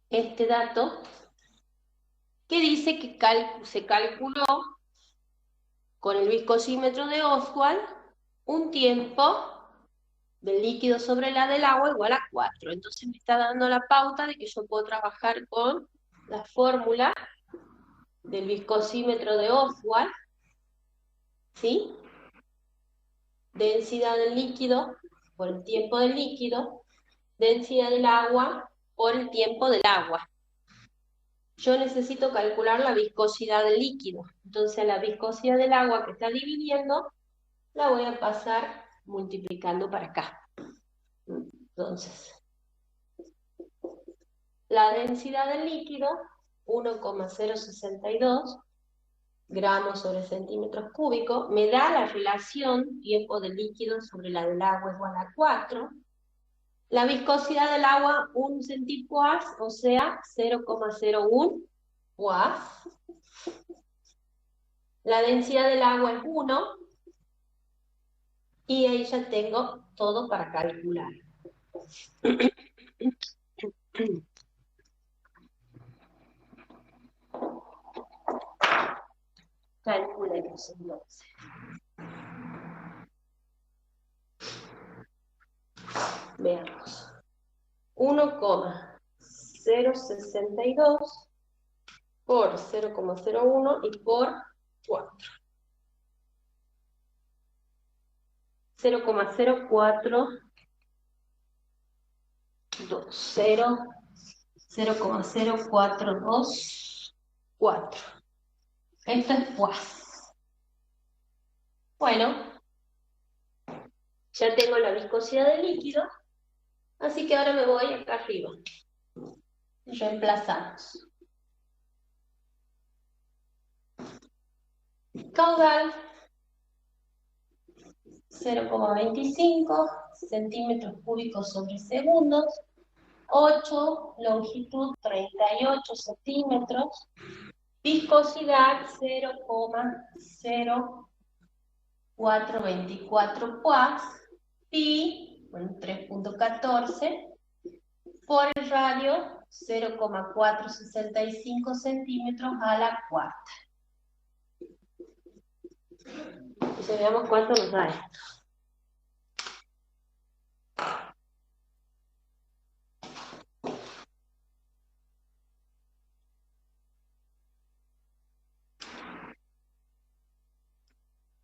este dato que dice que se calculó con el viscosímetro de Ostwald un tiempo del líquido sobre la del agua igual a 4. Entonces me está dando la pauta de que yo puedo trabajar con la fórmula del viscosímetro de Ostwald, ¿sí? Densidad del líquido por el tiempo del líquido, densidad del agua por el tiempo del agua. Yo necesito calcular la viscosidad del líquido. Entonces la viscosidad del agua que está dividiendo, la voy a pasar multiplicando para acá. Entonces, la densidad del líquido, 1,062 gramos sobre centímetros cúbicos, me da la relación tiempo del líquido sobre la del agua igual a 4. La viscosidad del agua, 1 centipoise, o sea, 0,01 poise. La densidad del agua es 1. Y ahí ya tengo todo para calcular. Calculemos entonces. Veamos. 1,062 por 0,01 y por 4. 0,0420, 0,0424. Esto es poise. Bueno, ya tengo la viscosidad del líquido, así que ahora me voy acá arriba. Reemplazamos. Caudal, 0,25 centímetros cúbicos sobre segundos. 8, longitud 38 centímetros. Viscosidad 0,0424 poise. Pi, bueno, 3.14. Por el radio, 0,465 centímetros a la cuarta. Entonces veamos cuánto nos da esto.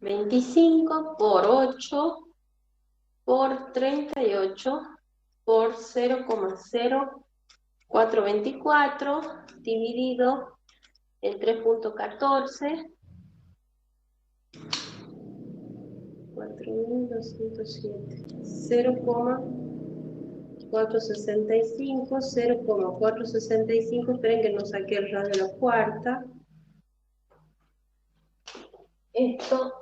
25 por 8 por 38 por 0,0424 dividido en 3.14, 4.207, 0,465, 0,465, esperen que no saqué el radio de la cuarta. Esto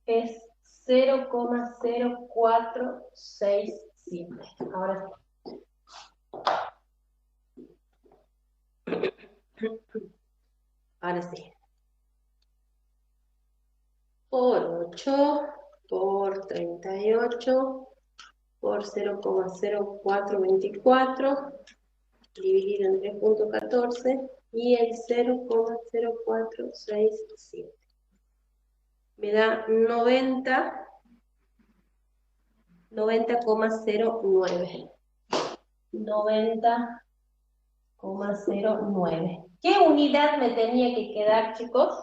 es 0,0467. Ahora sí. Ahora sí. Por 8, por 38, por 0,0424, dividido en 3.14 y el 0,0467. Me da 90,09. 90,09. ¿Qué unidad me tenía que quedar, chicos?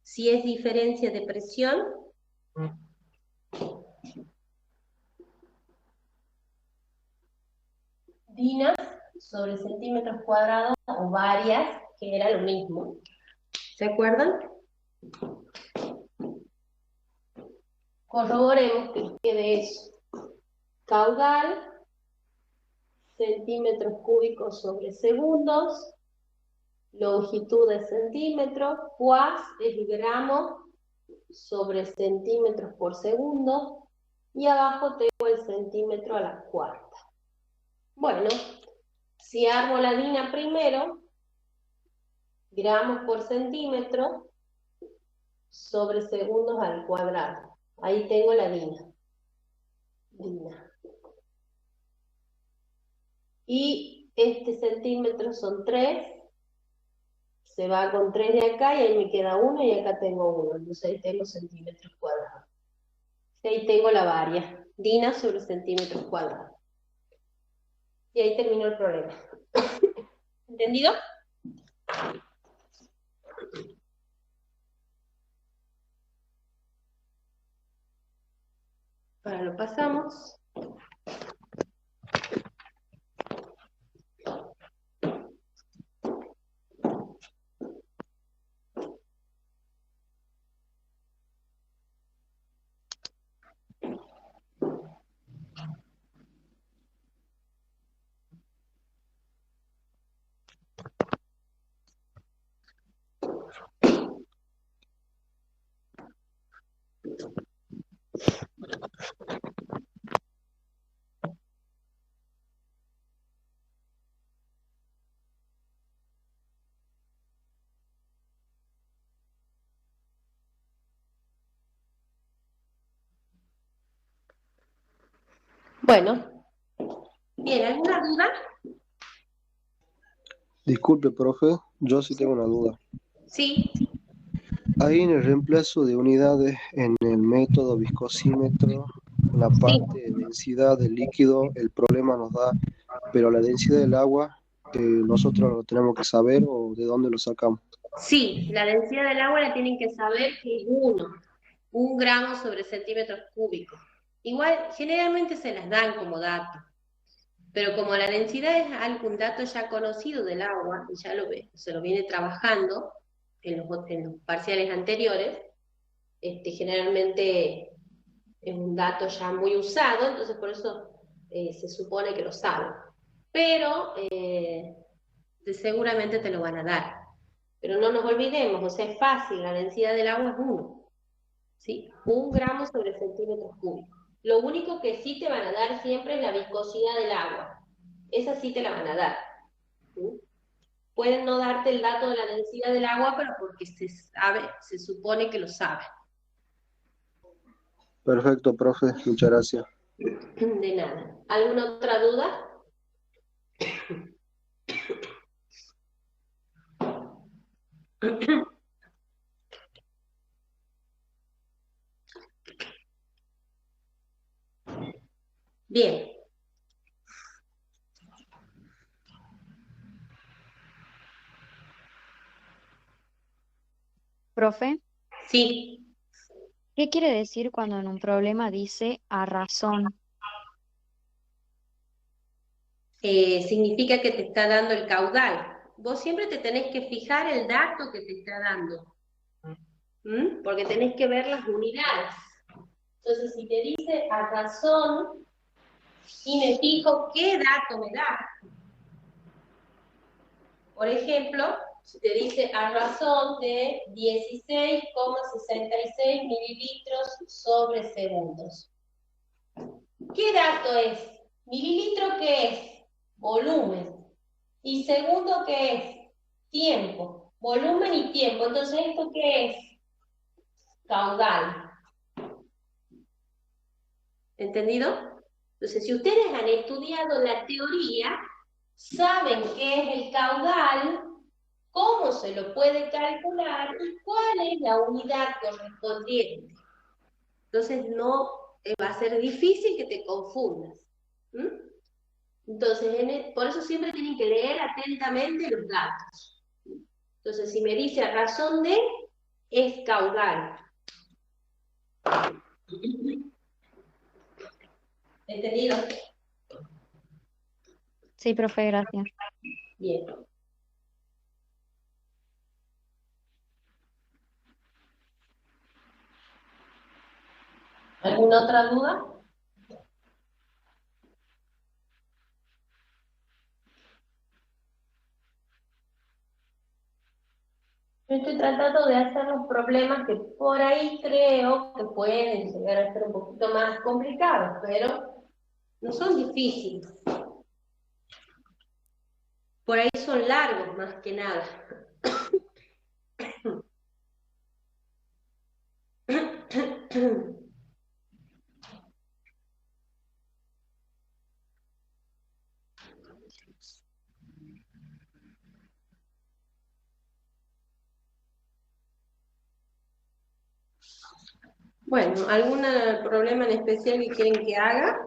Si es diferencia de presión. Dinas sobre centímetros cuadrados o varias, que era lo mismo. ¿Se acuerdan? Corroboremos que quede eso. Caudal, centímetros cúbicos sobre segundos, longitud de centímetro, cuas es gramo sobre centímetros por segundo, y abajo tengo el centímetro a la cuarta. Bueno, si armo la DINA primero, gramos por centímetro sobre segundos al cuadrado. Ahí tengo la DINA. Y este centímetro son 3, se va con 3 de acá y ahí me queda 1 y acá tengo 1, entonces ahí tengo centímetros cuadrados. Y ahí tengo la varia, DINA sobre centímetros cuadrados. Y ahí terminó el problema. ¿Entendido? Ahora lo pasamos. Bueno, bien, ¿alguna duda? Disculpe, profe, yo sí tengo una duda. Sí. Ahí en el reemplazo de unidades en el método viscosímetro, en la Sí. parte de densidad del líquido, el problema nos da, pero la densidad del agua, nosotros lo tenemos que saber o de dónde lo sacamos. Sí, la densidad del agua la tienen que saber que es 1 gramo sobre centímetros cúbicos. Igual, generalmente se las dan como dato, pero como la densidad es algún dato ya conocido del agua, y ya se lo viene trabajando en los parciales anteriores, generalmente es un dato ya muy usado, entonces por eso se supone que lo saben. Pero seguramente te lo van a dar. Pero no nos olvidemos, o sea, es fácil, la densidad del agua es 1, ¿sí? 1 gramo sobre centímetros cúbicos. Lo único que sí te van a dar siempre es la viscosidad del agua. Esa sí te la van a dar. ¿Sí? Pueden no darte el dato de la densidad del agua, pero porque se supone que lo saben. Perfecto, profe, muchas gracias. De nada. ¿Alguna otra duda? Bien. Profe, Sí. ¿Qué quiere decir cuando en un problema dice a razón? Significa que te está dando el caudal. Vos siempre te tenés que fijar el dato que te está dando, porque tenés que ver las unidades. Entonces, si te dice a razón, y me fijo qué dato me da. Por ejemplo, si te dice a razón de 16,66 mililitros sobre segundos. ¿Qué dato es? Mililitro, ¿qué es? Volumen. ¿Y segundo qué es? Tiempo. Volumen y tiempo. Entonces, ¿esto qué es? Caudal. ¿Entendido? Entonces, si ustedes han estudiado la teoría, saben qué es el caudal, cómo se lo puede calcular y cuál es la unidad correspondiente. Entonces, no va a ser difícil que te confundas. Entonces, por eso siempre tienen que leer atentamente los datos. Entonces, si me dice a razón de, es caudal. ¿Entendido? Sí, profe, gracias. Bien. ¿Alguna otra duda? Yo estoy tratando de hacer los problemas que por ahí creo que pueden llegar a ser un poquito más complicados, pero no son difíciles. Por ahí son largos más que nada. Bueno, ¿algún problema en especial que quieren que haga?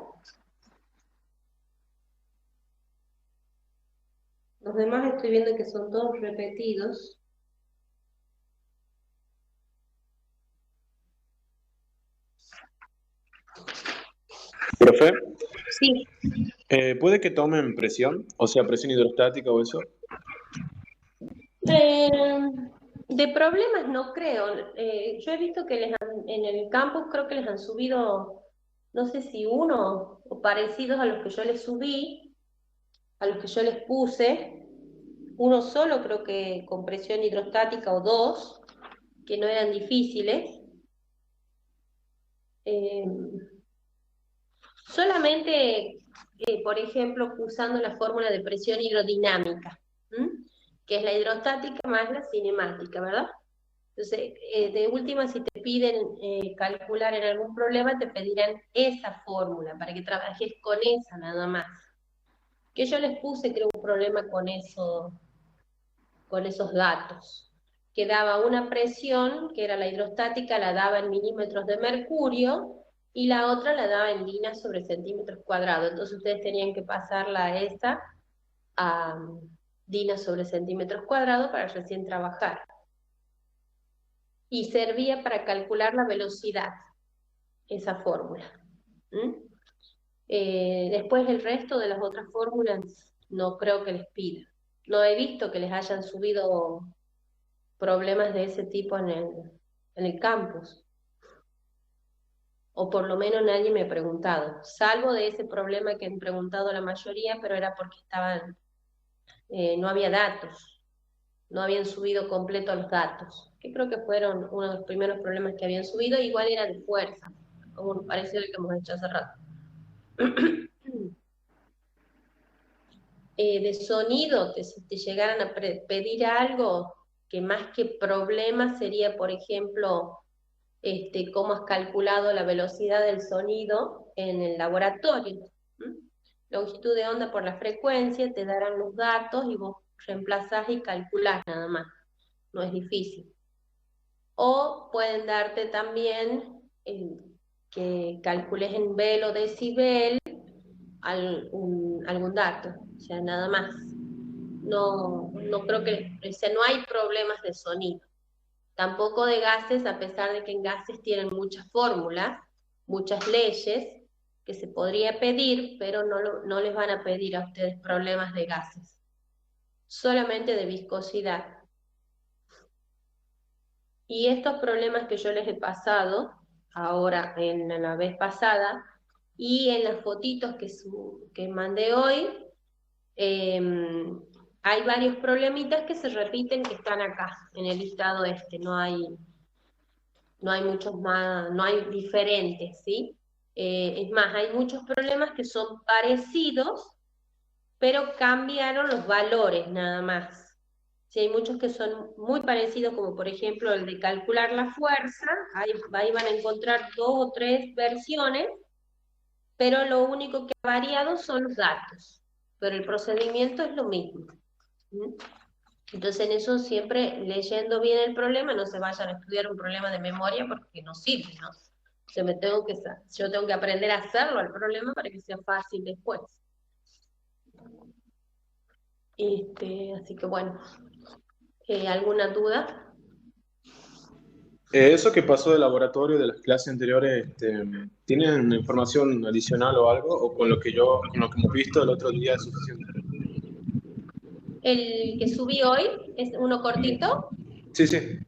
Los demás estoy viendo que son todos repetidos. Profe, Sí. ¿puede que tomen presión? O sea, presión hidrostática o eso. De problemas no creo. Yo he visto que en el campus creo que les han subido, no sé si uno o parecidos a los que yo les subí, a los que yo les puse, uno solo creo que con presión hidrostática o dos, que no eran difíciles. Solamente, por ejemplo, usando la fórmula de presión hidrodinámica, que es la hidrostática más la cinemática, ¿verdad? Entonces, de última, si te piden calcular en algún problema, te pedirán esa fórmula para que trabajes con esa nada más. Que yo les puse, creo, un problema con eso, con esos datos. Que daba una presión, que era la hidrostática, la daba en milímetros de mercurio, y la otra la daba en dinas sobre centímetros cuadrados. Entonces ustedes tenían que pasarla a esa a dinas sobre centímetros cuadrados para recién trabajar. Y servía para calcular la velocidad, esa fórmula. Después el resto de las otras fórmulas no creo que les pida. No he visto que les hayan subido problemas de ese tipo en el campus. O por lo menos nadie me ha preguntado, salvo de ese problema que han preguntado la mayoría, pero era porque no había datos, no habían subido completo los datos, que creo que fueron uno de los primeros problemas que habían subido, igual era de fuerza, como pareció el que hemos hecho hace rato. De sonido, si te llegaran a pedir algo, que más que problema sería, por ejemplo, cómo has calculado la velocidad del sonido en el laboratorio. Longitud de onda por la frecuencia, te darán los datos y vos reemplazás y calculás nada más. No es difícil. O pueden darte también que calcules en bel o decibel algún dato, o sea, nada más. No creo que, o sea, no hay problemas de sonido. Tampoco de gases, a pesar de que en gases tienen muchas fórmulas, muchas leyes que se podría pedir, pero no les van a pedir a ustedes problemas de gases, solamente de viscosidad. Y estos problemas que yo les he pasado, ahora en la vez pasada, y en las fotitos que mandé hoy, hay varios problemitas que se repiten que están acá, en el listado este, no hay muchos más, no hay diferentes, ¿sí? Es más, hay muchos problemas que son parecidos, pero cambiaron los valores nada más. Sí, hay muchos que son muy parecidos, como por ejemplo el de calcular la fuerza, ahí van a encontrar 2 o 3 versiones, pero lo único que ha variado son los datos, pero el procedimiento es lo mismo. ¿Mm? Entonces en eso siempre leyendo bien el problema, no se vayan a estudiar un problema de memoria porque no sirve, ¿no? O sea, yo tengo que aprender a hacerlo al problema para que sea fácil después. Así que bueno, ¿alguna duda? Eso que pasó del laboratorio de las clases anteriores, ¿tienen información adicional o algo? ¿O con lo que hemos visto el otro día es suficiente? El que subí hoy es uno cortito. Sí, sí.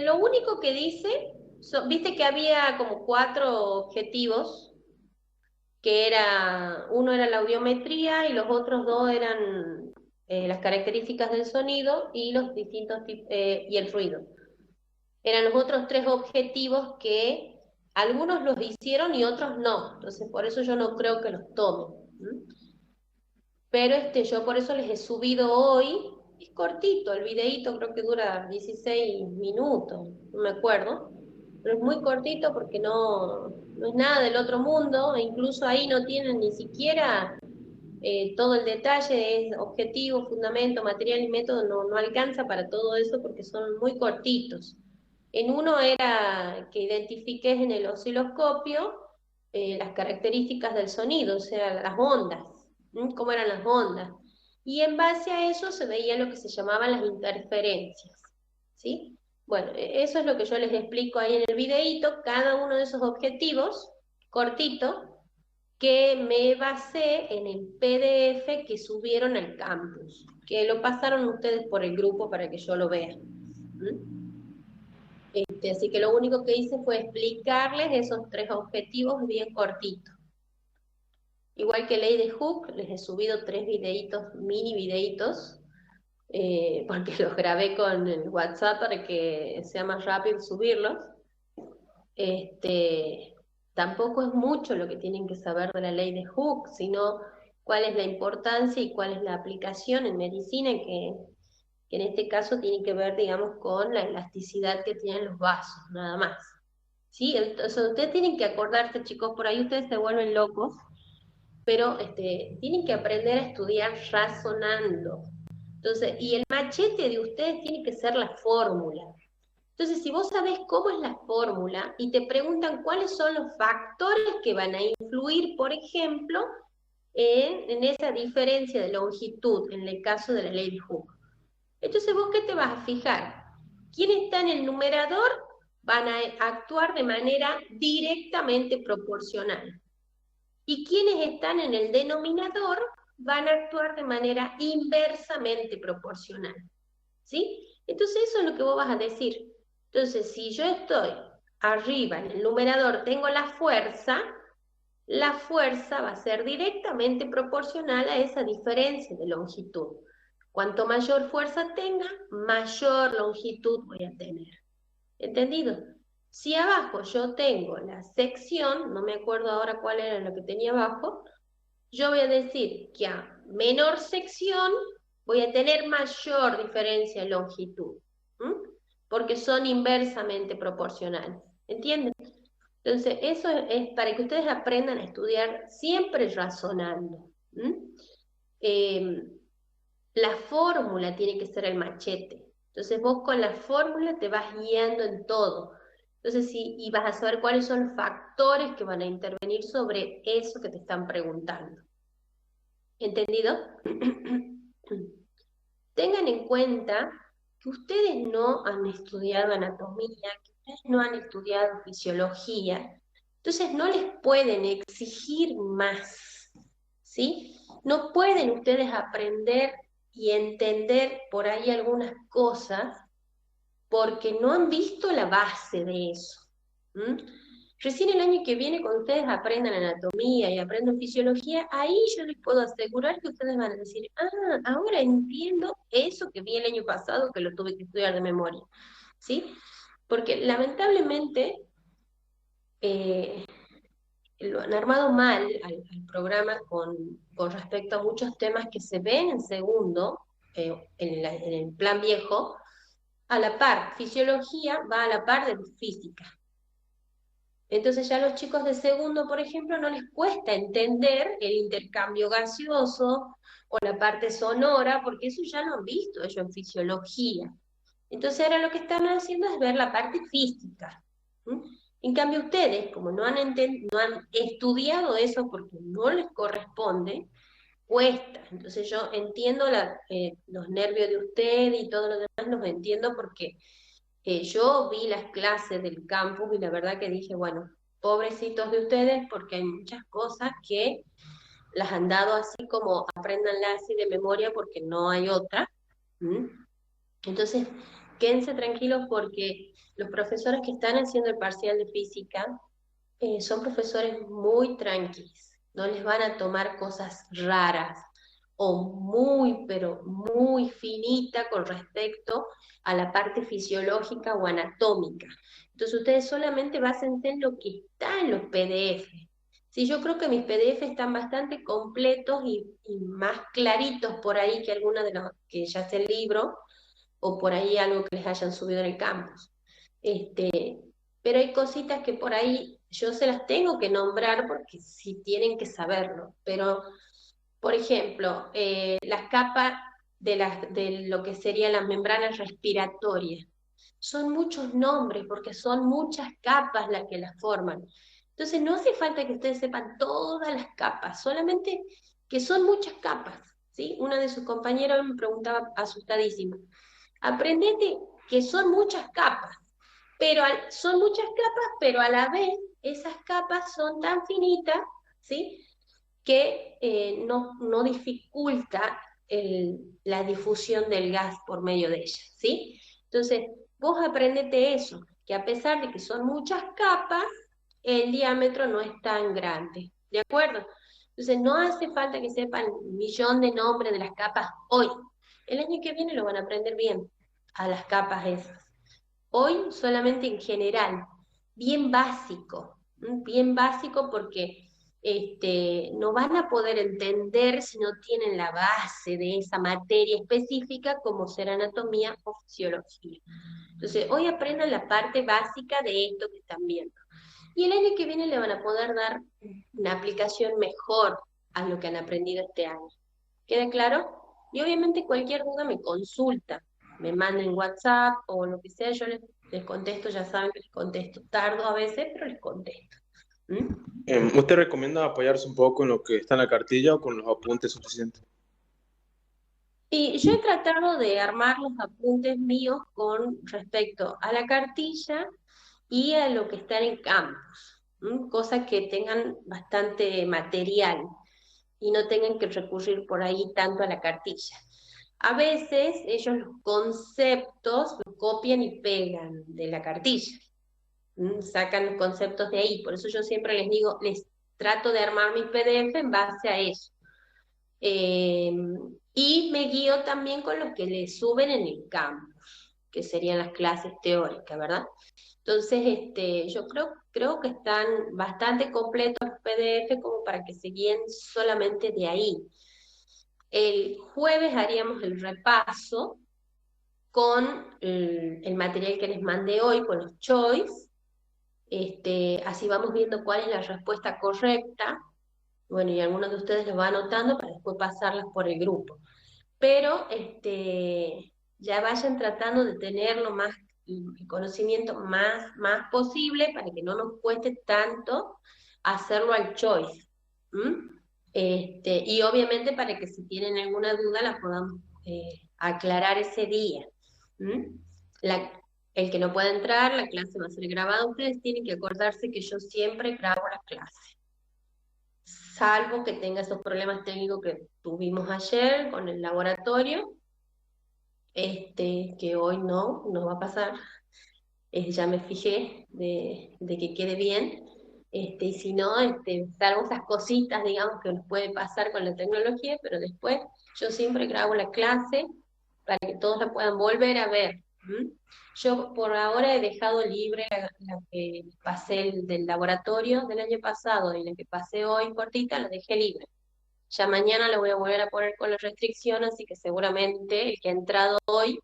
Lo único que dice, viste que había como 4 objetivos, que uno era la audiometría y los otros 2 eran las características del sonido y los distintos y el ruido. Eran los otros 3 objetivos que algunos los hicieron y otros no, entonces por eso yo no creo que los tomen. Pero yo por eso les he subido hoy, es cortito, el videíto creo que dura 16 minutos, no me acuerdo, pero es muy cortito porque no es nada del otro mundo, e incluso ahí no tienen ni siquiera todo el detalle, es objetivo, fundamento, material y método, no alcanza para todo eso porque son muy cortitos. En uno era que identifiques en el osciloscopio las características del sonido, o sea, las ondas, cómo eran las ondas. Y en base a eso se veía lo que se llamaban las interferencias, ¿sí? Bueno, eso es lo que yo les explico ahí en el videíto, cada uno de esos objetivos, cortito, que me basé en el PDF que subieron al campus, que lo pasaron ustedes por el grupo para que yo lo vea. Así que lo único que hice fue explicarles esos 3 objetivos bien cortitos. Igual que ley de Hooke, les he subido 3 videitos, mini videitos, porque los grabé con el WhatsApp para que sea más rápido subirlos. Tampoco es mucho lo que tienen que saber de la ley de Hooke, sino cuál es la importancia y cuál es la aplicación en medicina, que en este caso tiene que ver, digamos, con la elasticidad que tienen los vasos, nada más. ¿Sí? Entonces ustedes tienen que acordarse, chicos, por ahí ustedes se vuelven locos, pero tienen que aprender a estudiar razonando. Entonces, y el machete de ustedes tiene que ser la fórmula. Entonces, si vos sabés cómo es la fórmula y te preguntan cuáles son los factores que van a influir, por ejemplo, en esa diferencia de longitud, en el caso de la ley de Hooke. Entonces, ¿vos qué te vas a fijar? ¿Quién está en el numerador? Van a actuar de manera directamente proporcional. Y quienes están en el denominador van a actuar de manera inversamente proporcional. ¿Sí? Entonces eso es lo que vos vas a decir. Entonces, si yo estoy arriba en el numerador, tengo la fuerza va a ser directamente proporcional a esa diferencia de longitud. Cuanto mayor fuerza tenga, mayor longitud voy a tener. ¿Entendido? Si abajo yo tengo la sección, no me acuerdo ahora cuál era lo que tenía abajo, yo voy a decir que a menor sección voy a tener mayor diferencia de longitud, porque son inversamente proporcionales. ¿Entienden? Entonces, eso es para que ustedes aprendan a estudiar siempre razonando. La fórmula tiene que ser el machete. Entonces vos con la fórmula te vas guiando en todo. Entonces, y vas a saber cuáles son los factores que van a intervenir sobre eso que te están preguntando. ¿Entendido? Tengan en cuenta que ustedes no han estudiado anatomía, que ustedes no han estudiado fisiología, entonces no les pueden exigir más, ¿sí? No pueden ustedes aprender y entender por ahí algunas cosas porque no han visto la base de eso. ¿Mm? Recién el año que viene, cuando ustedes aprendan anatomía y aprendan fisiología, ahí yo les puedo asegurar que ustedes van a decir, ah, ahora entiendo eso que vi el año pasado, que lo tuve que estudiar de memoria, ¿sí? Porque lamentablemente lo han armado mal al programa con respecto a muchos temas que se ven en segundo, en el plan viejo, a la par, fisiología va a la par de física. Entonces ya a los chicos de segundo, por ejemplo, no les cuesta entender el intercambio gaseoso o la parte sonora, porque eso ya lo han visto ellos en fisiología. Entonces ahora lo que están haciendo es ver la parte física. ¿Mm? En cambio ustedes, como no han estudiado eso porque no les corresponde, cuesta. Entonces yo entiendo los nervios de usted y todo lo demás, los entiendo porque yo vi las clases del campus y la verdad que dije, bueno, pobrecitos de ustedes porque hay muchas cosas que las han dado así como apréndanlas así de memoria porque no hay otra. ¿Mm? Entonces, quédense tranquilos porque los profesores que están haciendo el parcial de física son profesores muy tranquilos, no les van a tomar cosas raras o muy, pero muy finita con respecto a la parte fisiológica o anatómica. Entonces ustedes solamente básense en lo que está en los PDF. Sí, yo creo que mis PDF están bastante completos y más claritos por ahí que alguna de los que ya está el libro, o por ahí algo que les hayan subido en el campus. Pero hay cositas que por ahí yo se las tengo que nombrar porque sí tienen que saberlo. Pero, por ejemplo, las capas de lo que serían las membranas respiratorias. Son muchos nombres porque son muchas capas las que las forman. Entonces no hace falta que ustedes sepan todas las capas, solamente que son muchas capas. ¿Sí? Una de sus compañeros me preguntaba asustadísima, aprendete que son muchas capas, pero son muchas capas, pero a la vez esas capas son tan finitas, ¿sí? Que no dificulta la difusión del gas por medio de ellas, ¿sí? Entonces, vos aprendete eso, que a pesar de que son muchas capas, el diámetro no es tan grande, ¿de acuerdo? Entonces, no hace falta que sepan un millón de nombres de las capas hoy. El año que viene lo van a aprender bien a las capas esas. Hoy solamente en general, bien básico porque no van a poder entender si no tienen la base de esa materia específica como será anatomía o fisiología. Entonces, hoy aprendan la parte básica de esto que están viendo. Y el año que viene le van a poder dar una aplicación mejor a lo que han aprendido este año. ¿Queda claro? Y obviamente cualquier duda me consulta, me manden WhatsApp o lo que sea, yo les contesto, ya saben que les contesto. Tardo a veces, pero les contesto. ¿Mm? ¿Usted recomienda apoyarse un poco en lo que está en la cartilla o con los apuntes suficientes? Y yo he tratado de armar los apuntes míos con respecto a la cartilla y a lo que está en campus, cosas que tengan bastante material y no tengan que recurrir por ahí tanto a la cartilla. A veces ellos los conceptos los copian y pegan de la cartilla, sacan los conceptos de ahí, por eso yo siempre les digo, les trato de armar mi PDF en base a eso. Y me guío también con lo que le suben en el campus, que serían las clases teóricas, ¿verdad? Entonces, yo creo que están bastante completos los PDF como para que se guíen solamente de ahí. El jueves haríamos el repaso con el material que les mandé hoy, con los choice. Así vamos viendo cuál es la respuesta correcta. Bueno, y algunos de ustedes los van anotando para después pasarlas por el grupo. Pero ya vayan tratando de tenerlo más, el conocimiento más posible para que no nos cueste tanto hacerlo al choice. Y obviamente para que si tienen alguna duda la podamos aclarar ese día. ¿Mm? El que no pueda entrar, la clase va a ser grabada. Ustedes tienen que acordarse que yo siempre grabo la clase, salvo que tenga esos problemas técnicos que tuvimos ayer con el laboratorio, que hoy no va a pasar. Ya me fijé de que quede bien. Y si no, salvo esas cositas, digamos, que nos puede pasar con la tecnología, pero después yo siempre grabo la clase para que todos la puedan volver a ver. ¿Mm? Yo por ahora he dejado libre la que pasé del laboratorio del año pasado y la que pasé hoy cortita, la dejé libre. Ya mañana la voy a volver a poner con la restricción, así que seguramente el que ha entrado hoy,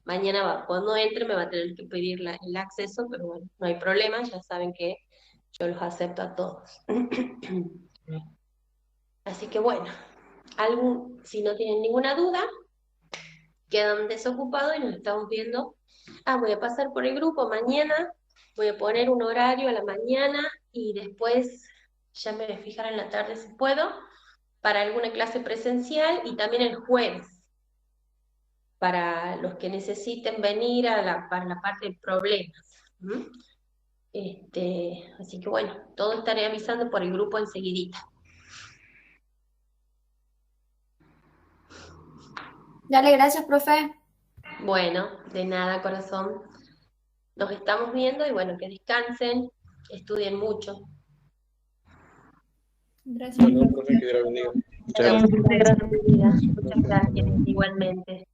mañana cuando entre me va a tener que pedir el acceso, pero bueno, no hay problema, ya saben que yo los acepto a todos. Así que bueno, si no tienen ninguna duda, quedan desocupados y nos estamos viendo. Voy a pasar por el grupo mañana, voy a poner un horario a la mañana y después ya me voy a fijar en la tarde si puedo, para alguna clase presencial y también el jueves, para los que necesiten venir para la parte de problemas. ¿Mm? Así que bueno, todo estaré avisando por el grupo enseguidita. Dale, gracias, profe. Bueno, de nada, corazón. Nos estamos viendo y bueno, que descansen, estudien mucho. Gracias. Bueno, profe, que Dios la bendiga. Muchas gracias. Muchas gracias, igualmente.